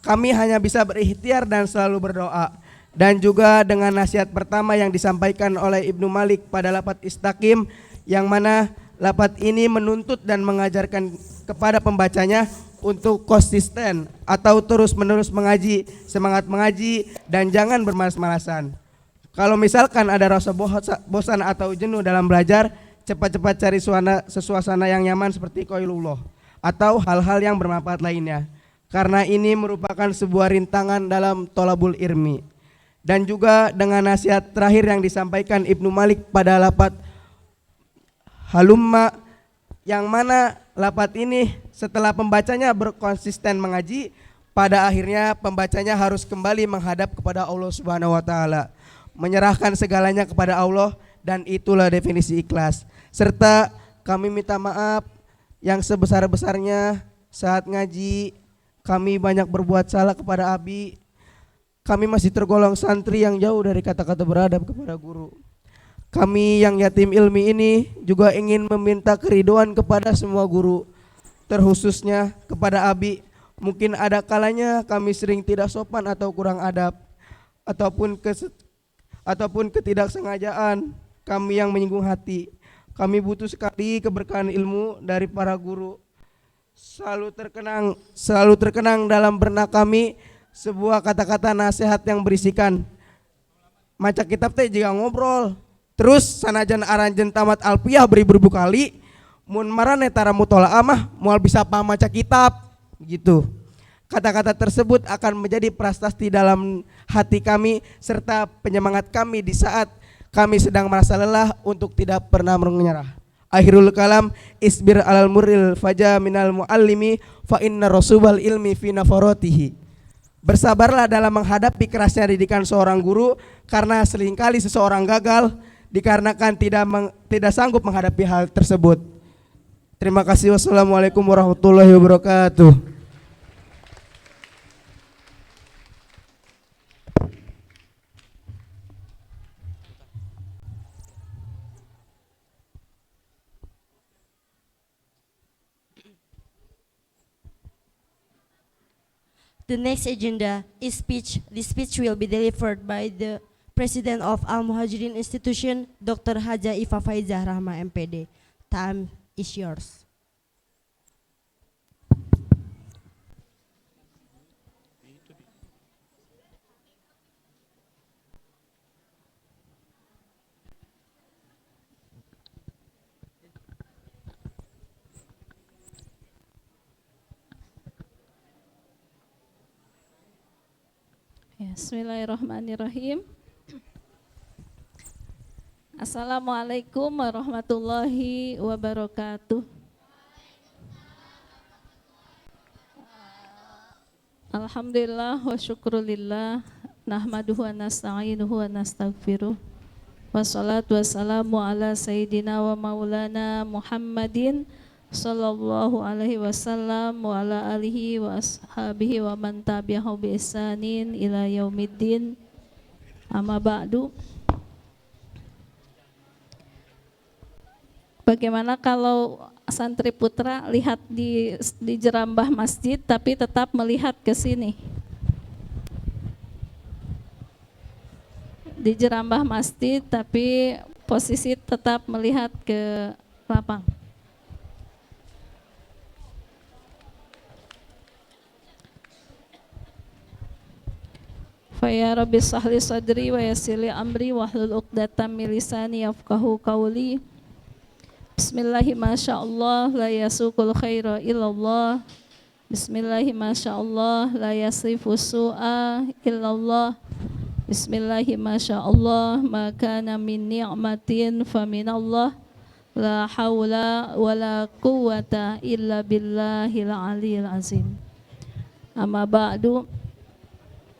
Kami hanya bisa berikhtiar dan selalu berdoa. Dan juga dengan nasihat pertama yang disampaikan oleh Ibnu Malik pada lafaz istaqim, yang mana lafaz ini menuntut dan mengajarkan kepada pembacanya untuk konsisten atau terus-menerus mengaji, semangat mengaji, dan jangan bermalas-malasan. Kalau misalkan ada rasa bosan atau jenuh dalam belajar, cepat-cepat cari suasana yang nyaman seperti qaulullah atau hal-hal yang bermanfaat lainnya, karena ini merupakan sebuah rintangan dalam tolabul ilmi. Dan juga dengan nasihat terakhir yang disampaikan Ibnu Malik pada lafaz halumma, yang mana lafaz ini setelah pembacanya berkonsisten mengaji, pada akhirnya pembacanya harus kembali menghadap kepada Allah Subhanahu wa taala, menyerahkan segalanya kepada Allah, dan itulah definisi ikhlas. Serta kami minta maaf yang sebesar-besarnya saat ngaji kami banyak berbuat salah kepada abi. Kami masih tergolong santri yang jauh dari kata-kata beradab kepada guru. Kami yang yatim ilmi ini juga ingin meminta keriduan kepada semua guru, terkhususnya kepada abi. Mungkin ada kalanya kami sering tidak sopan atau kurang adab, ataupun ketidaksengajaan kami yang menyinggung hati. Kami butuh sekali keberkahan ilmu dari para guru. Selalu terkenang dalam benak kami sebuah kata-kata nasihat yang berisikan maca kitab teh jika ngobrol terus sanajan aranjen tamat alfiyah beribu-ribu kali mun marane tara mutolaah mah moal bisa paham maca kitab gitu. Kata-kata tersebut akan menjadi prasasti dalam hati kami serta penyemangat kami di saat kami sedang merasa lelah untuk tidak pernah menyerah. Akhirul kalam, isbir alal muril faja minal muallimi fa inna rasubal ilmi fi nafaratihi. Bersabarlah dalam menghadapi kerasnya didikan seorang guru, karena seringkali seseorang gagal dikarenakan tidak sanggup menghadapi hal tersebut. Terima kasih. Wassalamualaikum warahmatullahi wabarakatuh. The next agenda is speech. The speech will be delivered by the President of Al-Muhajirin Institution, Dr. Haja Ifa Faizah Rahma MPD. Time is yours. Bismillahirrahmanirrahim. Assalamualaikum warahmatullahi wabarakatuh. Alhamdulillah wa syukrulillah, nahmaduhu wa nasta'inuhu wa nastaghfiruh. Wassalatu wassalamu ala sayyidina wa maulana Muhammadin sallallahu alaihi wasallam wa ala alihi wa ashabihi wa man tabi'ahu bi ihsanin ila yaumiddin. Amma ba'du. Bagaimana kalau santri putra lihat di jerambah masjid tapi tetap melihat ke sini? Di jerambah masjid tapi posisi tetap melihat ke lapang. Faya Rabbi sahli sadri wa yassirli amri wahlul 'uqdatam min lisani yafqahu qawli. Bismillahi masyaallah la yasuqul khaira illallah. Bismillahi masyaallah la yasifu su'a illallah. Bismillahi masyaallah ma kana min ni'matin fa minallah. La haula wala quwwata illa billahil aliyil azim. Amma ba'du.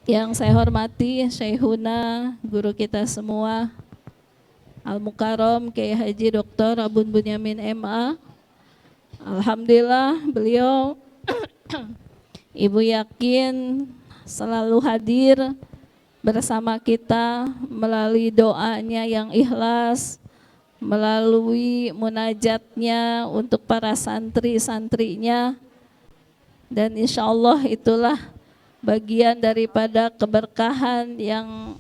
Yang saya hormati Syekhuna, guru kita semua, Al-Mukarram Kiai Haji Dr. Abun Bunyamin MA. Alhamdulillah beliau Ibu yakin selalu hadir bersama kita melalui doanya yang ikhlas, melalui munajatnya untuk para santri-santrinya, dan insya Allah itulah bagian daripada keberkahan yang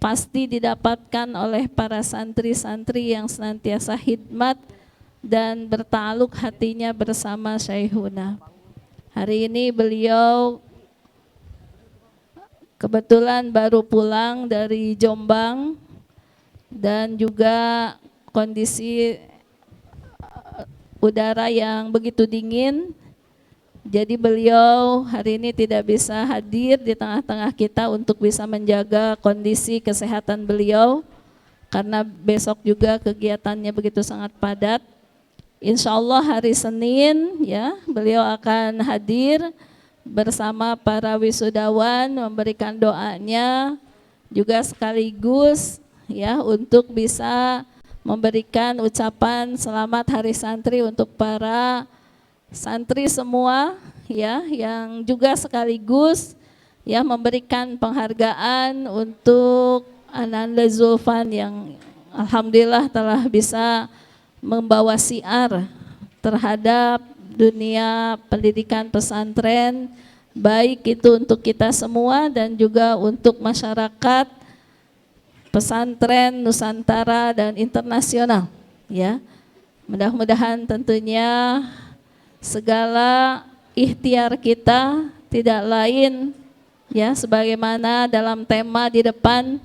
pasti didapatkan oleh para santri-santri yang senantiasa khidmat dan bertaluk hatinya bersama Syekhuna. Hari ini beliau kebetulan baru pulang dari Jombang dan juga kondisi udara yang begitu dingin. Jadi beliau hari ini tidak bisa hadir di tengah-tengah kita untuk bisa menjaga kondisi kesehatan beliau karena besok juga kegiatannya begitu sangat padat. Insya Allah hari Senin ya beliau akan hadir bersama para wisudawan memberikan doanya juga sekaligus ya untuk bisa memberikan ucapan selamat Hari Santri untuk para santri semua ya yang juga sekaligus ya memberikan penghargaan untuk Ananda Zulfan yang alhamdulillah telah bisa membawa siar terhadap dunia pendidikan pesantren, baik itu untuk kita semua dan juga untuk masyarakat pesantren Nusantara dan internasional ya. Mudah-mudahan tentunya segala ikhtiar kita tidak lain ya sebagaimana dalam tema di depan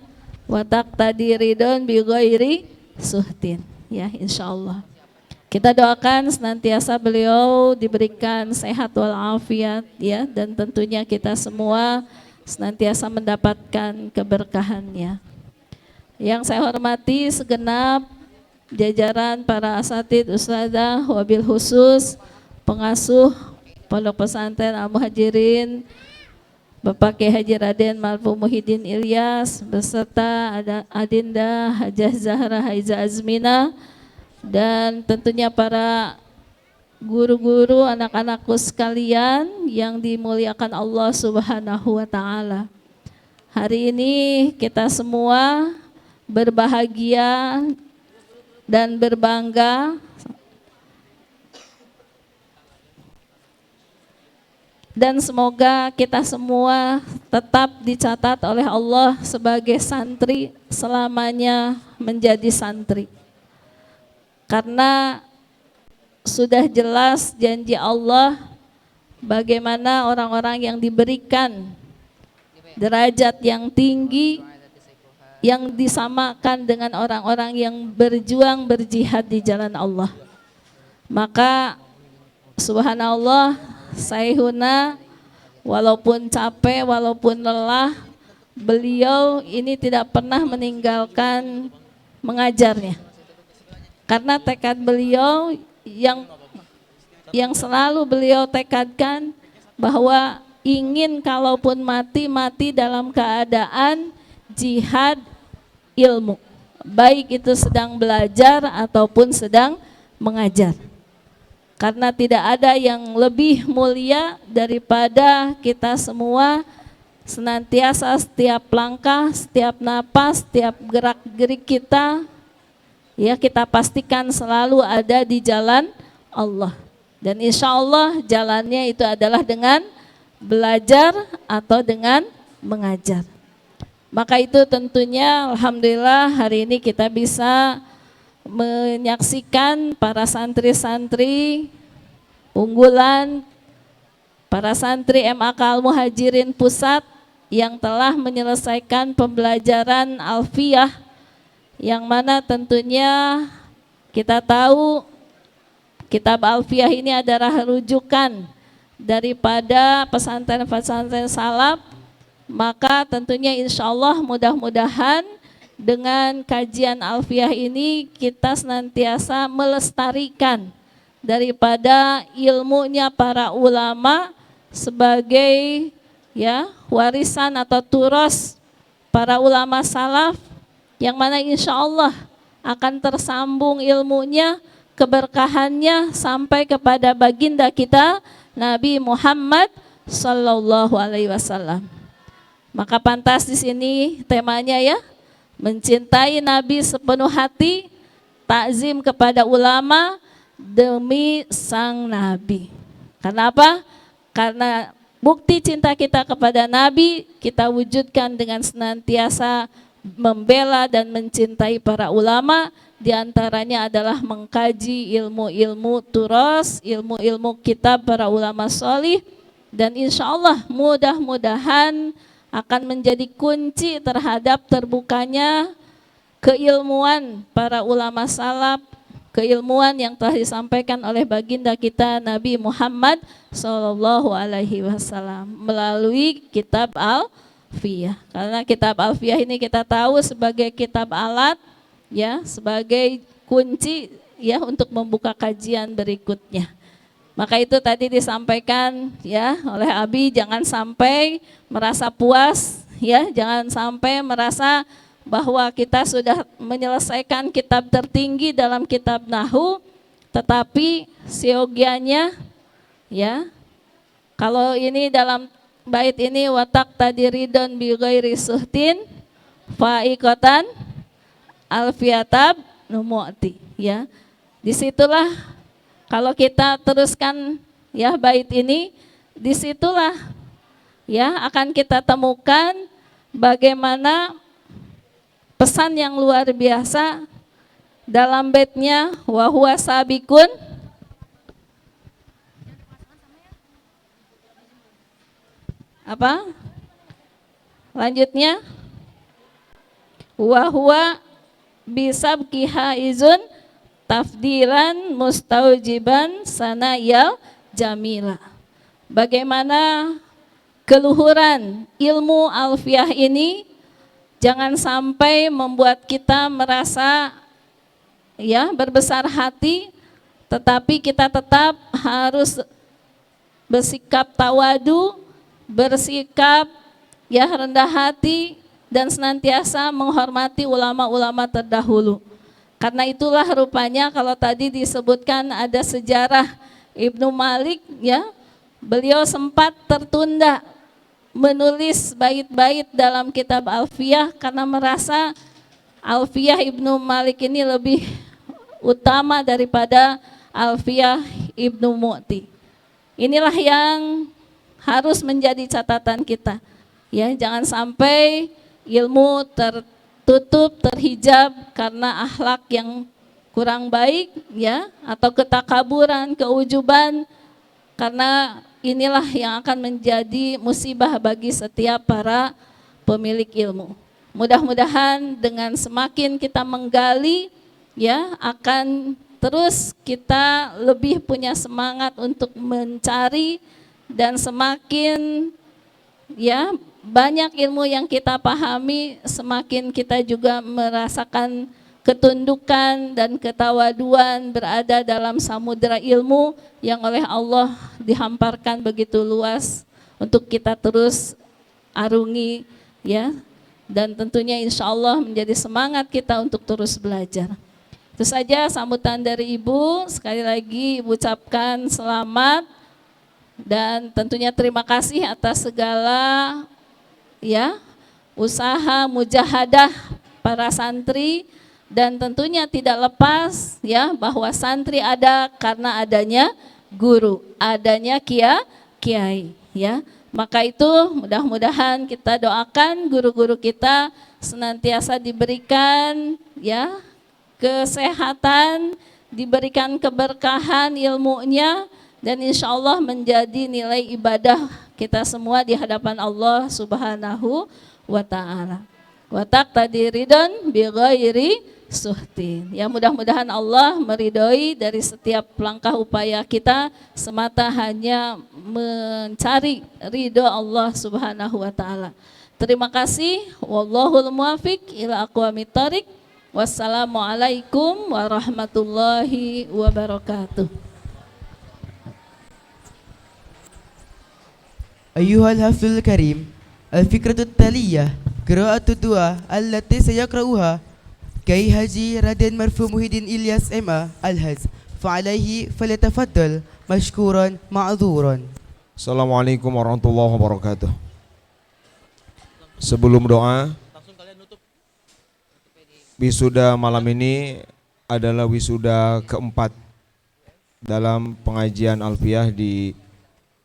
watak tadi ridon bi ghairi suhtin ya insyaallah. Kita doakan senantiasa beliau diberikan sehat walafiat ya dan tentunya kita semua senantiasa mendapatkan keberkahannya. Yang saya hormati segenap jajaran para asatid ustadzah wabil khusus pengasuh Pondok Pesantren Al-Muhajirin Bapak Kiai Haji Raden Marfu Muhyiddin Ilyas beserta Adinda Hajah Zahra Haiza Azmina dan tentunya para guru-guru anak-anakku sekalian yang dimuliakan Allah Subhanahu wa taala. Hari ini kita semua berbahagia dan berbangga dan semoga kita semua tetap dicatat oleh Allah sebagai santri selamanya menjadi santri. Karena sudah jelas janji Allah bagaimana orang-orang yang diberikan derajat yang tinggi yang disamakan dengan orang-orang yang berjuang berjihad di jalan Allah. Maka subhanallah Syekhuna walaupun capek, walaupun lelah, beliau ini tidak pernah meninggalkan mengajarnya. Karena tekad beliau yang selalu beliau tekadkan bahwa ingin kalaupun mati, mati dalam keadaan jihad ilmu. Baik itu sedang belajar ataupun sedang mengajar. Karena tidak ada yang lebih mulia daripada kita semua senantiasa setiap langkah, setiap napas, setiap gerak-gerik kita, ya kita pastikan selalu ada di jalan Allah. Dan insya Allah jalannya itu adalah dengan belajar atau dengan mengajar. Maka itu tentunya alhamdulillah hari ini kita bisa menyaksikan para santri-santri unggulan, para santri MAK Al-Muhajirin Pusat yang telah menyelesaikan pembelajaran Alfiyah, yang mana tentunya kita tahu kitab Alfiyah ini adalah rujukan daripada pesantren-pesantren salaf. Maka tentunya insya Allah mudah-mudahan dengan kajian Alfiyah ini kita senantiasa melestarikan daripada ilmunya para ulama sebagai ya warisan atau turas para ulama salaf, yang mana insya Allah akan tersambung ilmunya, keberkahannya sampai kepada baginda kita Nabi Muhammad Sallallahu Alaihi Wasallam. Maka pantas di sini temanya ya, mencintai Nabi sepenuh hati, takzim kepada ulama demi sang Nabi. Kenapa? Karena bukti cinta kita kepada Nabi kita wujudkan dengan senantiasa membela dan mencintai para ulama. Di antaranya adalah mengkaji ilmu-ilmu turas, ilmu-ilmu kitab para ulama sholih. Dan insya Allah mudah-mudahan akan menjadi kunci terhadap terbukanya keilmuan para ulama salaf, keilmuan yang telah disampaikan oleh baginda kita Nabi Muhammad Sallallahu Alaihi Wasallam melalui kitab Alfiyah. Karena kitab Alfiyah ini kita tahu sebagai kitab alat, ya, sebagai kunci ya untuk membuka kajian berikutnya. Maka itu tadi disampaikan ya oleh Abi, jangan sampai merasa puas ya, jangan sampai merasa bahwa kita sudah menyelesaikan kitab tertinggi dalam kitab Nahwu, tetapi siogianya ya, kalau ini dalam bait ini watak tadiridon bi ghairi suhtin fa'iqatan alfiyatab numu'ti ya. Disitulah kalau kita teruskan ya bait ini, disitulah ya akan kita temukan bagaimana pesan yang luar biasa dalam baitnya wa huwa sabikun apa? Lanjutnya wa huwa bisabki haizun tafdilan mustaujiban sanayal jamila. Bagaimana keluhuran ilmu Alfiyah ini jangan sampai membuat kita merasa ya berbesar hati, tetapi kita tetap harus bersikap tawadu, bersikap ya rendah hati dan senantiasa menghormati ulama-ulama terdahulu. Karena itulah rupanya kalau tadi disebutkan ada sejarah Ibnu Malik ya, beliau sempat tertunda menulis bait-bait dalam kitab Alfiyah karena merasa Alfiyah Ibnu Malik ini lebih utama daripada Alfiyah Ibnu Mu'ti. Inilah yang harus menjadi catatan kita. Ya, jangan sampai ilmu tertutup, terhijab karena akhlak yang kurang baik ya, atau ketakaburan, keujuban, karena inilah yang akan menjadi musibah bagi setiap para pemilik ilmu. Mudah-mudahan dengan semakin kita menggali ya, akan terus kita lebih punya semangat untuk mencari dan semakin ya banyak ilmu yang kita pahami, semakin kita juga merasakan ketundukan dan ketawaduan berada dalam samudera ilmu yang oleh Allah dihamparkan begitu luas untuk kita terus arungi, ya. Dan tentunya insya Allah menjadi semangat kita untuk terus belajar. Itu saja sambutan dari Ibu. Sekali lagi Ibu ucapkan selamat dan tentunya terima kasih atas segala ya usaha mujahadah para santri, dan tentunya tidak lepas ya bahwa santri ada karena adanya guru, adanya kiai ya. Maka itu mudah-mudahan kita doakan guru-guru kita senantiasa diberikan ya kesehatan, diberikan keberkahan ilmunya, dan insya Allah menjadi nilai ibadah kita semua di hadapan Allah Subhanahu wa ta'ala. Wa taqtadi ridon bi ghairi suhtin. Ya, mudah-mudahan Allah meridhoi dari setiap langkah upaya kita semata hanya mencari ridho Allah Subhanahu wa ta'ala. Terima kasih. Wallahul muwafiq ila aqwamit thoriq. Wassalamualaikum warahmatullahi wabarakatuh. أيها الحفل الكريم، الفكرة التالية قراءة الدعاء التي سيقرأها كي هاجي رادن مرفوع محي الدين إلياس MA الهز، فعليه فليتفضل مشكورا معذورا. Assalamualaikum warahmatullahi wabarakatuh. Sebelum doa, wisuda malam ini adalah wisuda keempat dalam pengajian Alfiyah di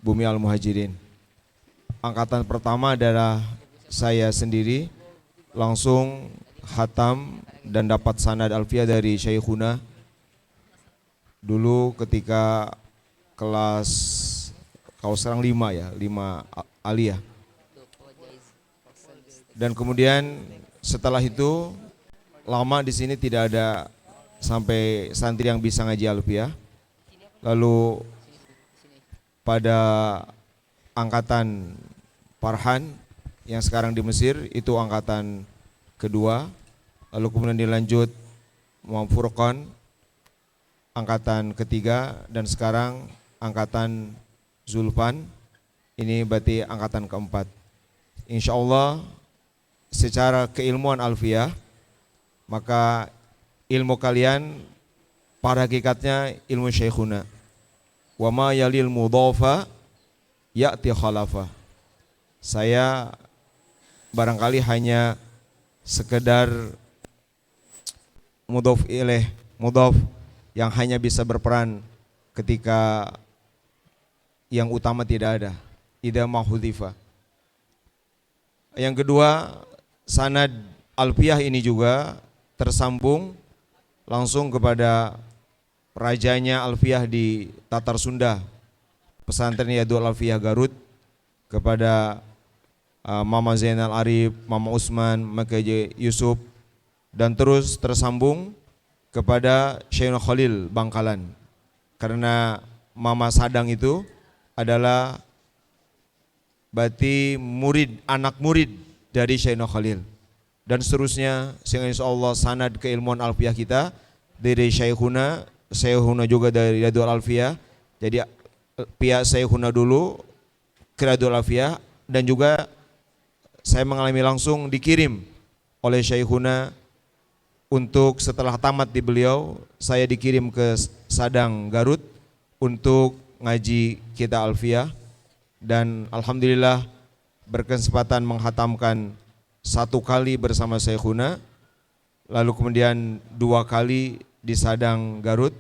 Bumi Al-Muhajirin. Angkatan pertama adalah saya sendiri, langsung khatam dan dapat sanad Alfiyah dari Syekhuna. Dulu ketika kelas kalau sekarang 5 aliyah. Dan kemudian setelah itu lama di sini tidak ada sampai santri yang bisa ngaji Alfiyah. Lalu pada angkatan Farhan yang sekarang di Mesir itu angkatan kedua, lalu kemudian dilanjut Muhammad Furqan angkatan ketiga, dan sekarang angkatan Zulfan, ini berarti angkatan keempat. Insya Allah secara keilmuan Alfiyah, maka ilmu kalian pada hakikatnya ilmu Syekhuna. Wa ma yalil mudhafa ya'ti khalafa. Saya barangkali hanya sekedar mudhaf ilaih, mudhaf yang hanya bisa berperan ketika yang utama tidak ada, idza ma hudhifa. Yang kedua, sanad Alfiyah ini juga tersambung langsung kepada rajanya Alfiyah di Tatar Sunda, pesantren Yadul Alfiyah Garut, kepada Mama Zainal Arif, Mama Usman, Makaji Yusuf, dan terus tersambung kepada Syekh Khalil Bangkalan. Karena Mama Sadang itu adalah berarti murid, anak murid dari Syekh Khalil. Dan seterusnya, sehingga insyaallah sanad keilmuan Alfiyah kita dari Syekhuna juga dari Yadul Alfiyah. Jadi pihak Syekhuna dulu ke Yadul Alfiyah, dan juga saya mengalami langsung dikirim oleh Syekhuna untuk setelah tamat di beliau, saya dikirim ke Sadang Garut untuk ngaji kitab Alfiyah, dan alhamdulillah berkesempatan menghatamkan 1 kali bersama Syekhuna, lalu kemudian 2 kali di Sadang Garut,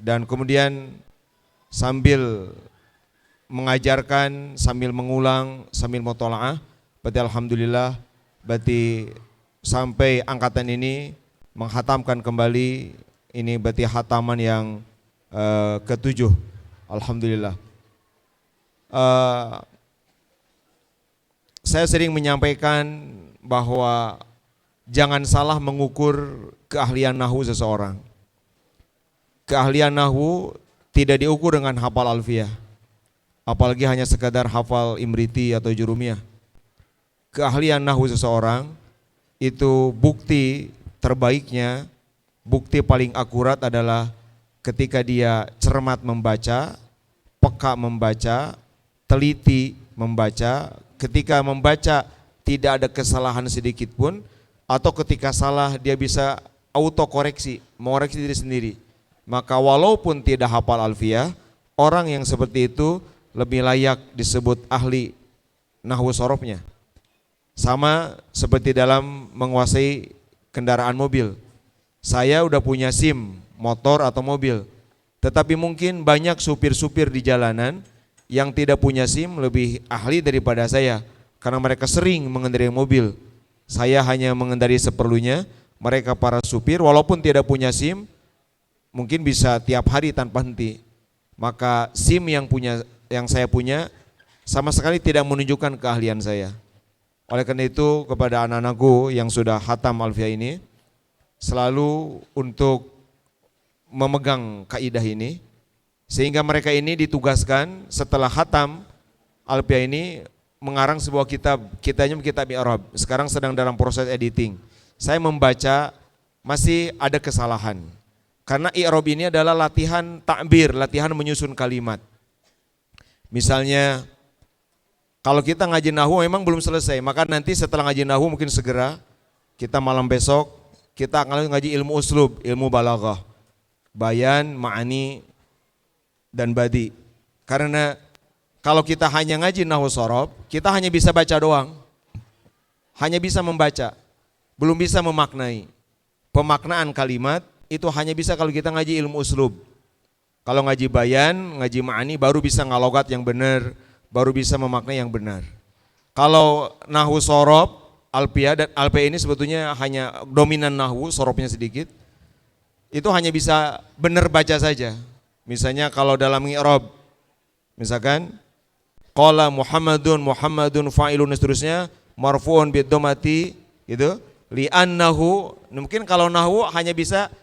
dan kemudian sambil mengajarkan, sambil mengulang, sambil mutola'ah. Berarti alhamdulillah, berarti sampai angkatan ini menghatamkan kembali, ini berarti hataman yang ke-7. Alhamdulillah. Saya sering menyampaikan bahwa jangan salah mengukur keahlian nahwu seseorang. Keahlian nahwu tidak diukur dengan hafal Alfiyah, apalagi hanya sekadar hafal Imriti atau Jurumiyah. keahlian nahwu seseorang itu bukti terbaiknya, bukti paling akurat adalah ketika dia cermat membaca, peka membaca, teliti membaca, ketika membaca tidak ada kesalahan sedikit pun, atau ketika salah dia bisa autokoreksi, mengoreksi diri sendiri. Maka walaupun tidak hafal alfiyah, orang yang seperti itu lebih layak disebut ahli nahwu sorofnya. Sama seperti dalam menguasai kendaraan mobil. Saya udah punya SIM, motor atau mobil. Tetapi mungkin banyak supir-supir di jalanan yang tidak punya SIM lebih ahli daripada saya. Karena mereka sering mengendarai mobil. Saya hanya mengendarai seperlunya. Mereka para supir walaupun tidak punya SIM, mungkin bisa tiap hari tanpa henti. Maka SIM yang saya punya sama sekali tidak menunjukkan keahlian saya. Oleh karena itu kepada anak-anakku yang sudah khatam alfiyah ini, selalu untuk memegang kaidah ini, sehingga mereka ini ditugaskan setelah khatam alfiyah ini mengarang sebuah kitab, kitabnya kitab i'rab. Sekarang sedang dalam proses editing. Saya membaca masih ada kesalahan. Karena i'rab ini adalah latihan takbir, latihan menyusun kalimat. Misalnya kalau kita ngaji nahwu memang belum selesai, maka nanti setelah ngaji nahwu mungkin segera kita malam besok kita akan ngaji ilmu uslub, ilmu balaghah, bayan, ma'ani dan badi. Karena kalau kita hanya ngaji nahwu shorof, kita hanya bisa baca doang. Hanya bisa membaca, belum bisa memaknai. Pemaknaan kalimat itu hanya bisa kalau kita ngaji ilmu uslub. Kalau ngaji bayan, ngaji ma'ani baru bisa ngalogat yang benar, baru bisa memaknai yang benar. Kalau nahwu shorof, alfiyah dan alfiyah ini sebetulnya hanya dominan nahwu, sorofnya sedikit. Itu hanya bisa benar baca saja. Misalnya kalau dalam i'rab, misalkan qala Muhammadun fa'ilun dan seterusnya marfu'un bid-dhammati gitu. Li'annahu, mungkin kalau nahwu hanya bisa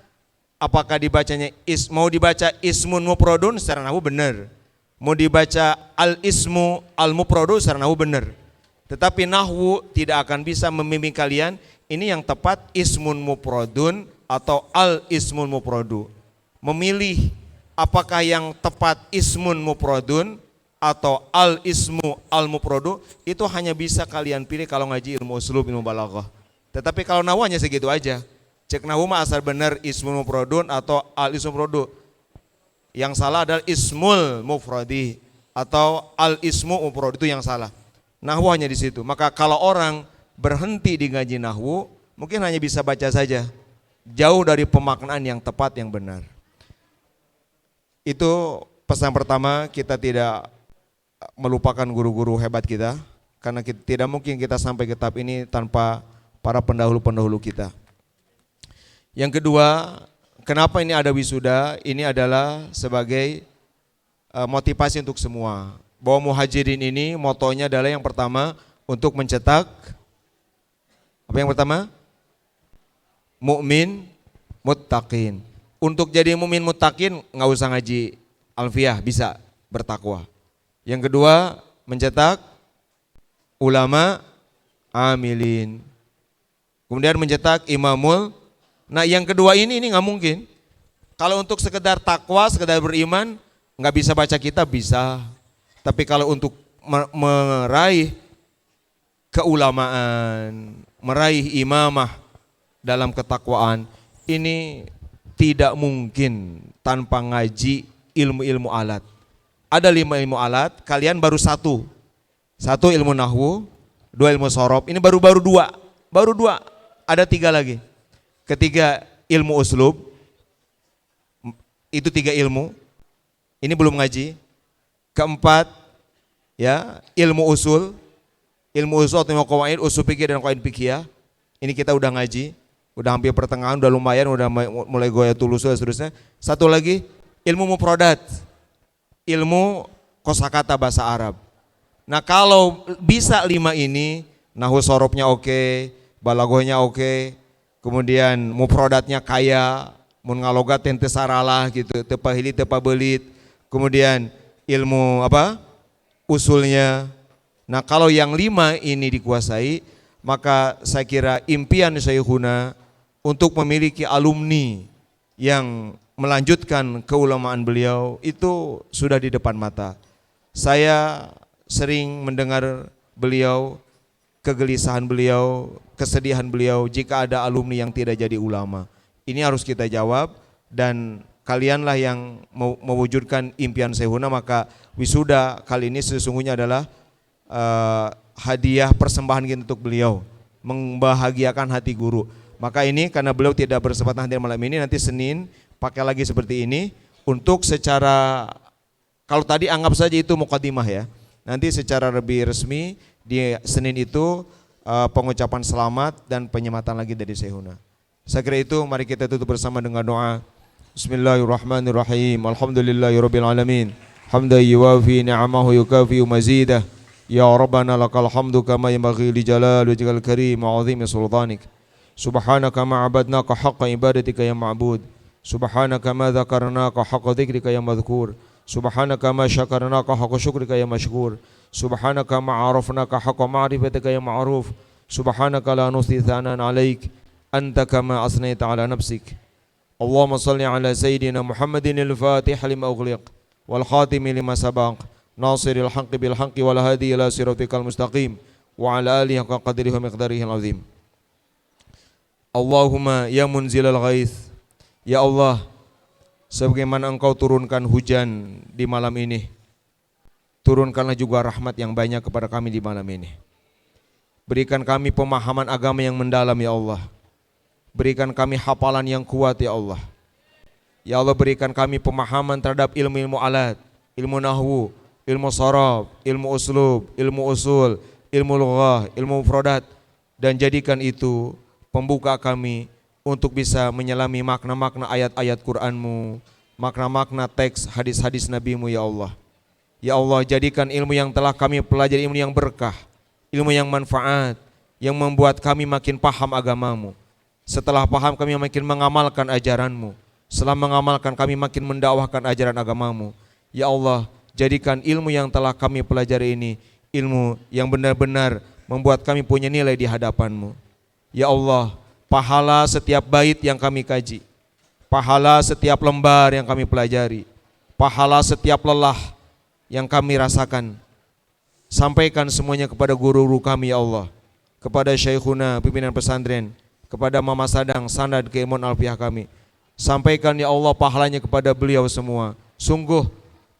apakah dibacanya mau dibaca ismun mufradun secara nahwu benar. Mau dibaca al-ismu al-mufradu secara nahwu benar. Tetapi nahwu tidak akan bisa membimbing kalian ini yang tepat ismun mufradun atau al-ismun mufradu. Memilih apakah yang tepat ismun mufradun atau al-ismu al-mufradu itu hanya bisa kalian pilih kalau ngaji ilmu uslub, ilmu balaghah. Tetapi kalau nahwu hanya segitu aja. Cek nahwu mah asal benar ismun mufradun atau al-ismu mufradu. Yang salah adalah ismul mufradi atau al-ismu mufrad, itu yang salah. Nahwu hanya di situ. Maka kalau orang berhenti di ngaji nahwu, mungkin hanya bisa baca saja. Jauh dari pemaknaan yang tepat yang benar. Itu pesan pertama, kita tidak melupakan guru-guru hebat kita, karena tidak mungkin kita sampai ke tahap ini tanpa para pendahulu-pendahulu kita. Yang kedua, kenapa ini ada wisuda? Ini adalah sebagai motivasi untuk semua. Bahwa muhajirin ini motonya adalah yang pertama untuk mencetak apa yang pertama? Mukmin muttaqin. Untuk jadi mukmin muttaqin nggak usah ngaji alfiyah, bisa bertakwa. Yang kedua, mencetak ulama amilin. Kemudian mencetak imamul. Nah yang kedua ini nggak mungkin. Kalau untuk sekedar takwa, sekedar beriman, nggak bisa baca kitab bisa. Tapi kalau untuk meraih keulamaan, meraih imamah dalam ketakwaan, ini tidak mungkin tanpa ngaji ilmu-ilmu alat. Ada 5 ilmu alat, kalian baru 1. 1 ilmu nahwu, 2 ilmu shorof, ini baru 2. Baru 2, ada 3 lagi. Ketiga ilmu uslub, itu 3 ilmu, ini belum ngaji. Keempat, ya ilmu usul atau ilmu qawaid, usul fikih dan qawaid fikih. Ini kita udah ngaji, udah hampir pertengahan, udah lumayan, udah mulai goyatul usul dan seterusnya. Satu lagi ilmu mufradat, ilmu kosakata bahasa Arab. Nah kalau bisa 5 ini, nahwu sorofnya oke, balaghahnya oke, kemudian mufradatnya kaya, mun ngalogat teu saralah gitu, teu pahilit teu pabelit. Kemudian ilmu usulnya, Nah kalau yang 5 ini dikuasai, maka saya kira impian Syekhuna untuk memiliki alumni yang melanjutkan keulamaan beliau itu sudah di depan mata. Saya sering mendengar beliau, kegelisahan beliau, kesedihan beliau jika ada alumni yang tidak jadi ulama. Ini harus kita jawab, dan kalianlah yang mewujudkan impian Syekhuna. Maka wisuda kali ini sesungguhnya adalah hadiah persembahan kita untuk beliau, membahagiakan hati guru. Maka ini karena beliau tidak berkesempatan hadir malam ini, nanti Senin pakai lagi seperti ini untuk secara, kalau tadi anggap saja itu mukadimah ya. Nanti secara lebih resmi di Senin itu pengucapan selamat dan penyematan lagi dari Syekhuna. Saya kira itu, mari kita tutup bersama dengan doa. Bismillahirrahmanirrahim. Alhamdulillahirabbil alamin. Hamdan yuwafi ni'amahu yukafi mazidah. Ya Rabbana lakal hamdu kama yanbaghi li jalali wajhikal karim wa 'azimi sultanik. Subhanaka ma 'abadnaka haqqa ibadatika ya ma'bud. Subhanaka ma dzakarnaka haqqa dzikrika ya madhkur. Subhanaka ma syakarnaka haqqa syukrika ya mashkur. Subhanaka ma 'arafnaka haqqa ma'rifatika ya ma'ruf. Subhanaka la nuhsi thanan 'alaik anta kama asnaita 'ala nafsik. Allahumma salli 'ala sayyidina Muhammadin al-Fatih lima ughliq wal khatimi lima sabaq. Nasiril haqqi bil haqqi wal hadi ila siratikal mustaqim wa 'ala alihi haqqa qadrihi wa miqdarihi al-'azim. Allahumma ya munzilal ghaith, ya Allah, sebagaimana Engkau turunkan hujan di malam ini, turunkanlah juga rahmat yang banyak kepada kami di malam ini. Berikan kami pemahaman agama yang mendalam ya Allah. Berikan kami hafalan yang kuat ya Allah. Ya Allah, berikan kami pemahaman terhadap ilmu-ilmu alat, ilmu nahwu, ilmu sharaf, ilmu uslub, ilmu usul, ilmu lughah, ilmu mufradat, dan jadikan itu pembuka kami untuk bisa menyelami makna-makna ayat-ayat Qur'an-Mu, makna-makna teks hadis-hadis Nabi-Mu ya Allah. Ya Allah, jadikan ilmu yang telah kami pelajari ilmu yang berkah, ilmu yang manfaat, yang membuat kami makin paham agama-Mu. Setelah paham kami makin mengamalkan ajaran-Mu. Setelah mengamalkan kami makin mendakwahkan ajaran agama-Mu. Ya Allah, jadikan ilmu yang telah kami pelajari ini ilmu yang benar-benar membuat kami punya nilai di hadapan-Mu. Ya Allah, pahala setiap bait yang kami kaji, pahala setiap lembar yang kami pelajari, pahala setiap lelah yang kami rasakan, sampaikan semuanya kepada guru-guru kami ya Allah, kepada Syekhuna pimpinan pesantren, kepada Mama Sadang, Sanad Keimon Alfiah kami. Sampaikan ya Allah pahalanya kepada beliau semua. Sungguh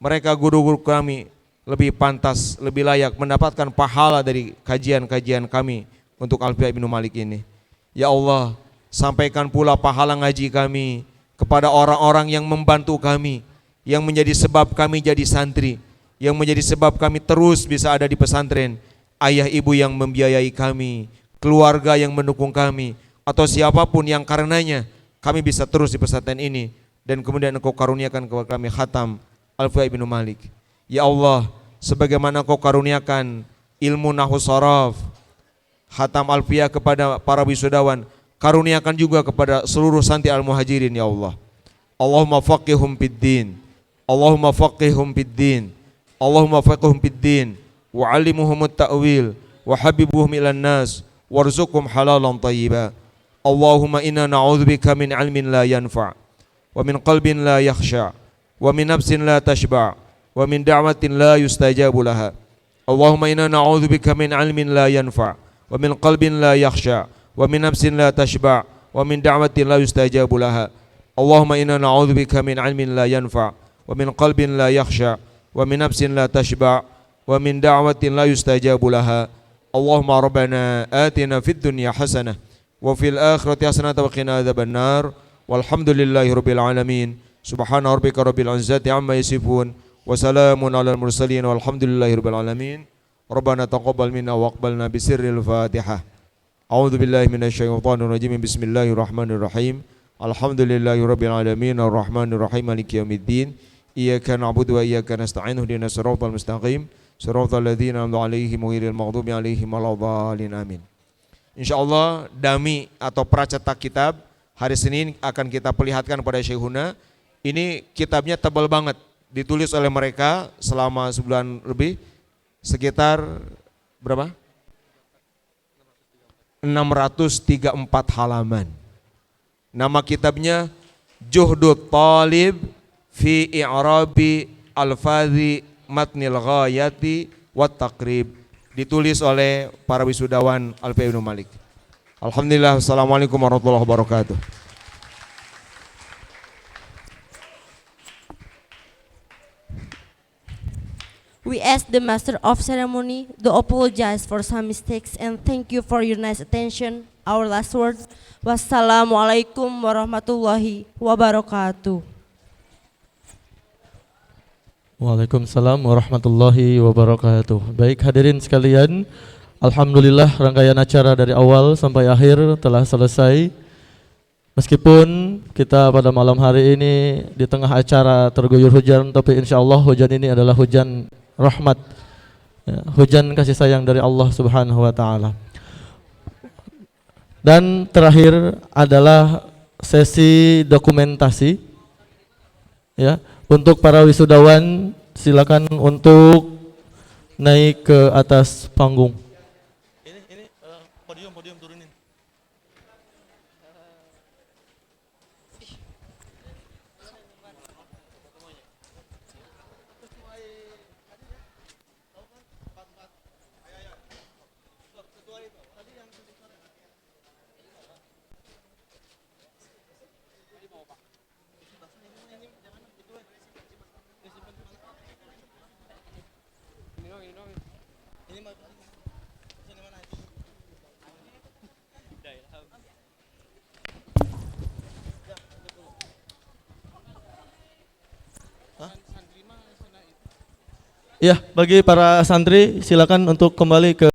mereka guru-guru kami lebih pantas, lebih layak mendapatkan pahala dari kajian-kajian kami untuk Alfiah Ibnu Malik ini. Ya Allah, sampaikan pula pahala ngaji kami kepada orang-orang yang membantu kami, yang menjadi sebab kami jadi santri, yang menjadi sebab kami terus bisa ada di pesantren. Ayah ibu yang membiayai kami, keluarga yang mendukung kami, atau siapapun yang karenanya kami bisa terus di pesantren ini, dan kemudian Engkau karuniakan kepada kami khatam Alfiah Ibnu Malik. Ya Allah, sebagaimana Engkau karuniakan ilmu nahwu sharaf, khatam Alfiah kepada para wisudawan, karuniakan juga kepada seluruh santri al-muhajirin ya Allah. Allahumma faqihhum fid din, Allahumma faqihhum fid din, Allahumma faqihhum fid din, wa 'allimhum at-ta'wil, wa habibuhum ilan nas, warzuqhum halalan thayyiba. Allahumma inna na'udzubika min 'ilmin la yanfa', wa min qalbin la yakhsha', wa min nafsin la tashba', wa min da'watin la yustajabu laha. Allahumma inna na'udzubika min 'ilmin la yanfa', wa min qalbin la yakhsha, wa min nafsin la tashba', wa min da'watin la yustajabu laha. Allahumma inna na'udzubika min 'ilmin la yanfa', wa min qalbin la yakhsha, wa min nafsin la tashba', wa min da'watin la yustajabu laha. Allahumma rabbana atina fid dunya hasanah wa fil akhirati hasanah wa qina adzabannar. Walhamdulillahi rabbil alamin. Subhana rabbika rabbil izzati amma yasifun wa salamun alal mursalin walhamdulillahi rabbil alamin. Rabbana taqabbal minna wa aqbalna bisirril Fatihah. A'udzu billahi minasyaitonir rajim. Bismillahirrahmanirrahim. Alhamdulillahi rabbil alamin arrahmanir rahim maliki yaumiddin. Iyyaka na'budu wa iyyaka nasta'in ihdinas siratal mustaqim siratal ladzina an'amta 'alaihim ghairil maghdubi alaihim waladdallin. Amin. Insyaallah dami atau pracetak kitab hari Senin akan kita perlihatkan pada Syekhuna. Ini kitabnya tebal banget, ditulis oleh mereka selama sebulan lebih, sekitar berapa? 634 halaman. Nama kitabnya Juhdut Talib fi i'rabi alfazi matnil ghayati wat taqrib, ditulis oleh para wisudawan Alfiya Ibnu Malik. Alhamdulillah. Assalamualaikum warahmatullahi wabarakatuh. We ask the Master of Ceremony to apologize for some mistakes and thank you for your nice attention. Our last word, wassalamualaikum warahmatullahi wabarakatuh. Waalaikumsalam warahmatullahi wabarakatuh. Baik hadirin sekalian, alhamdulillah rangkaian acara dari awal sampai akhir telah selesai. Meskipun kita pada malam hari ini di tengah acara terguyur hujan, tapi insya Allah hujan ini adalah hujan rahmat, ya, hujan kasih sayang dari Allah Subhanahu wa Ta'ala. Dan terakhir adalah sesi dokumentasi, ya. Untuk para wisudawan silakan untuk naik ke atas panggung. Podium turunin. Ya, bagi para santri silakan untuk kembali ke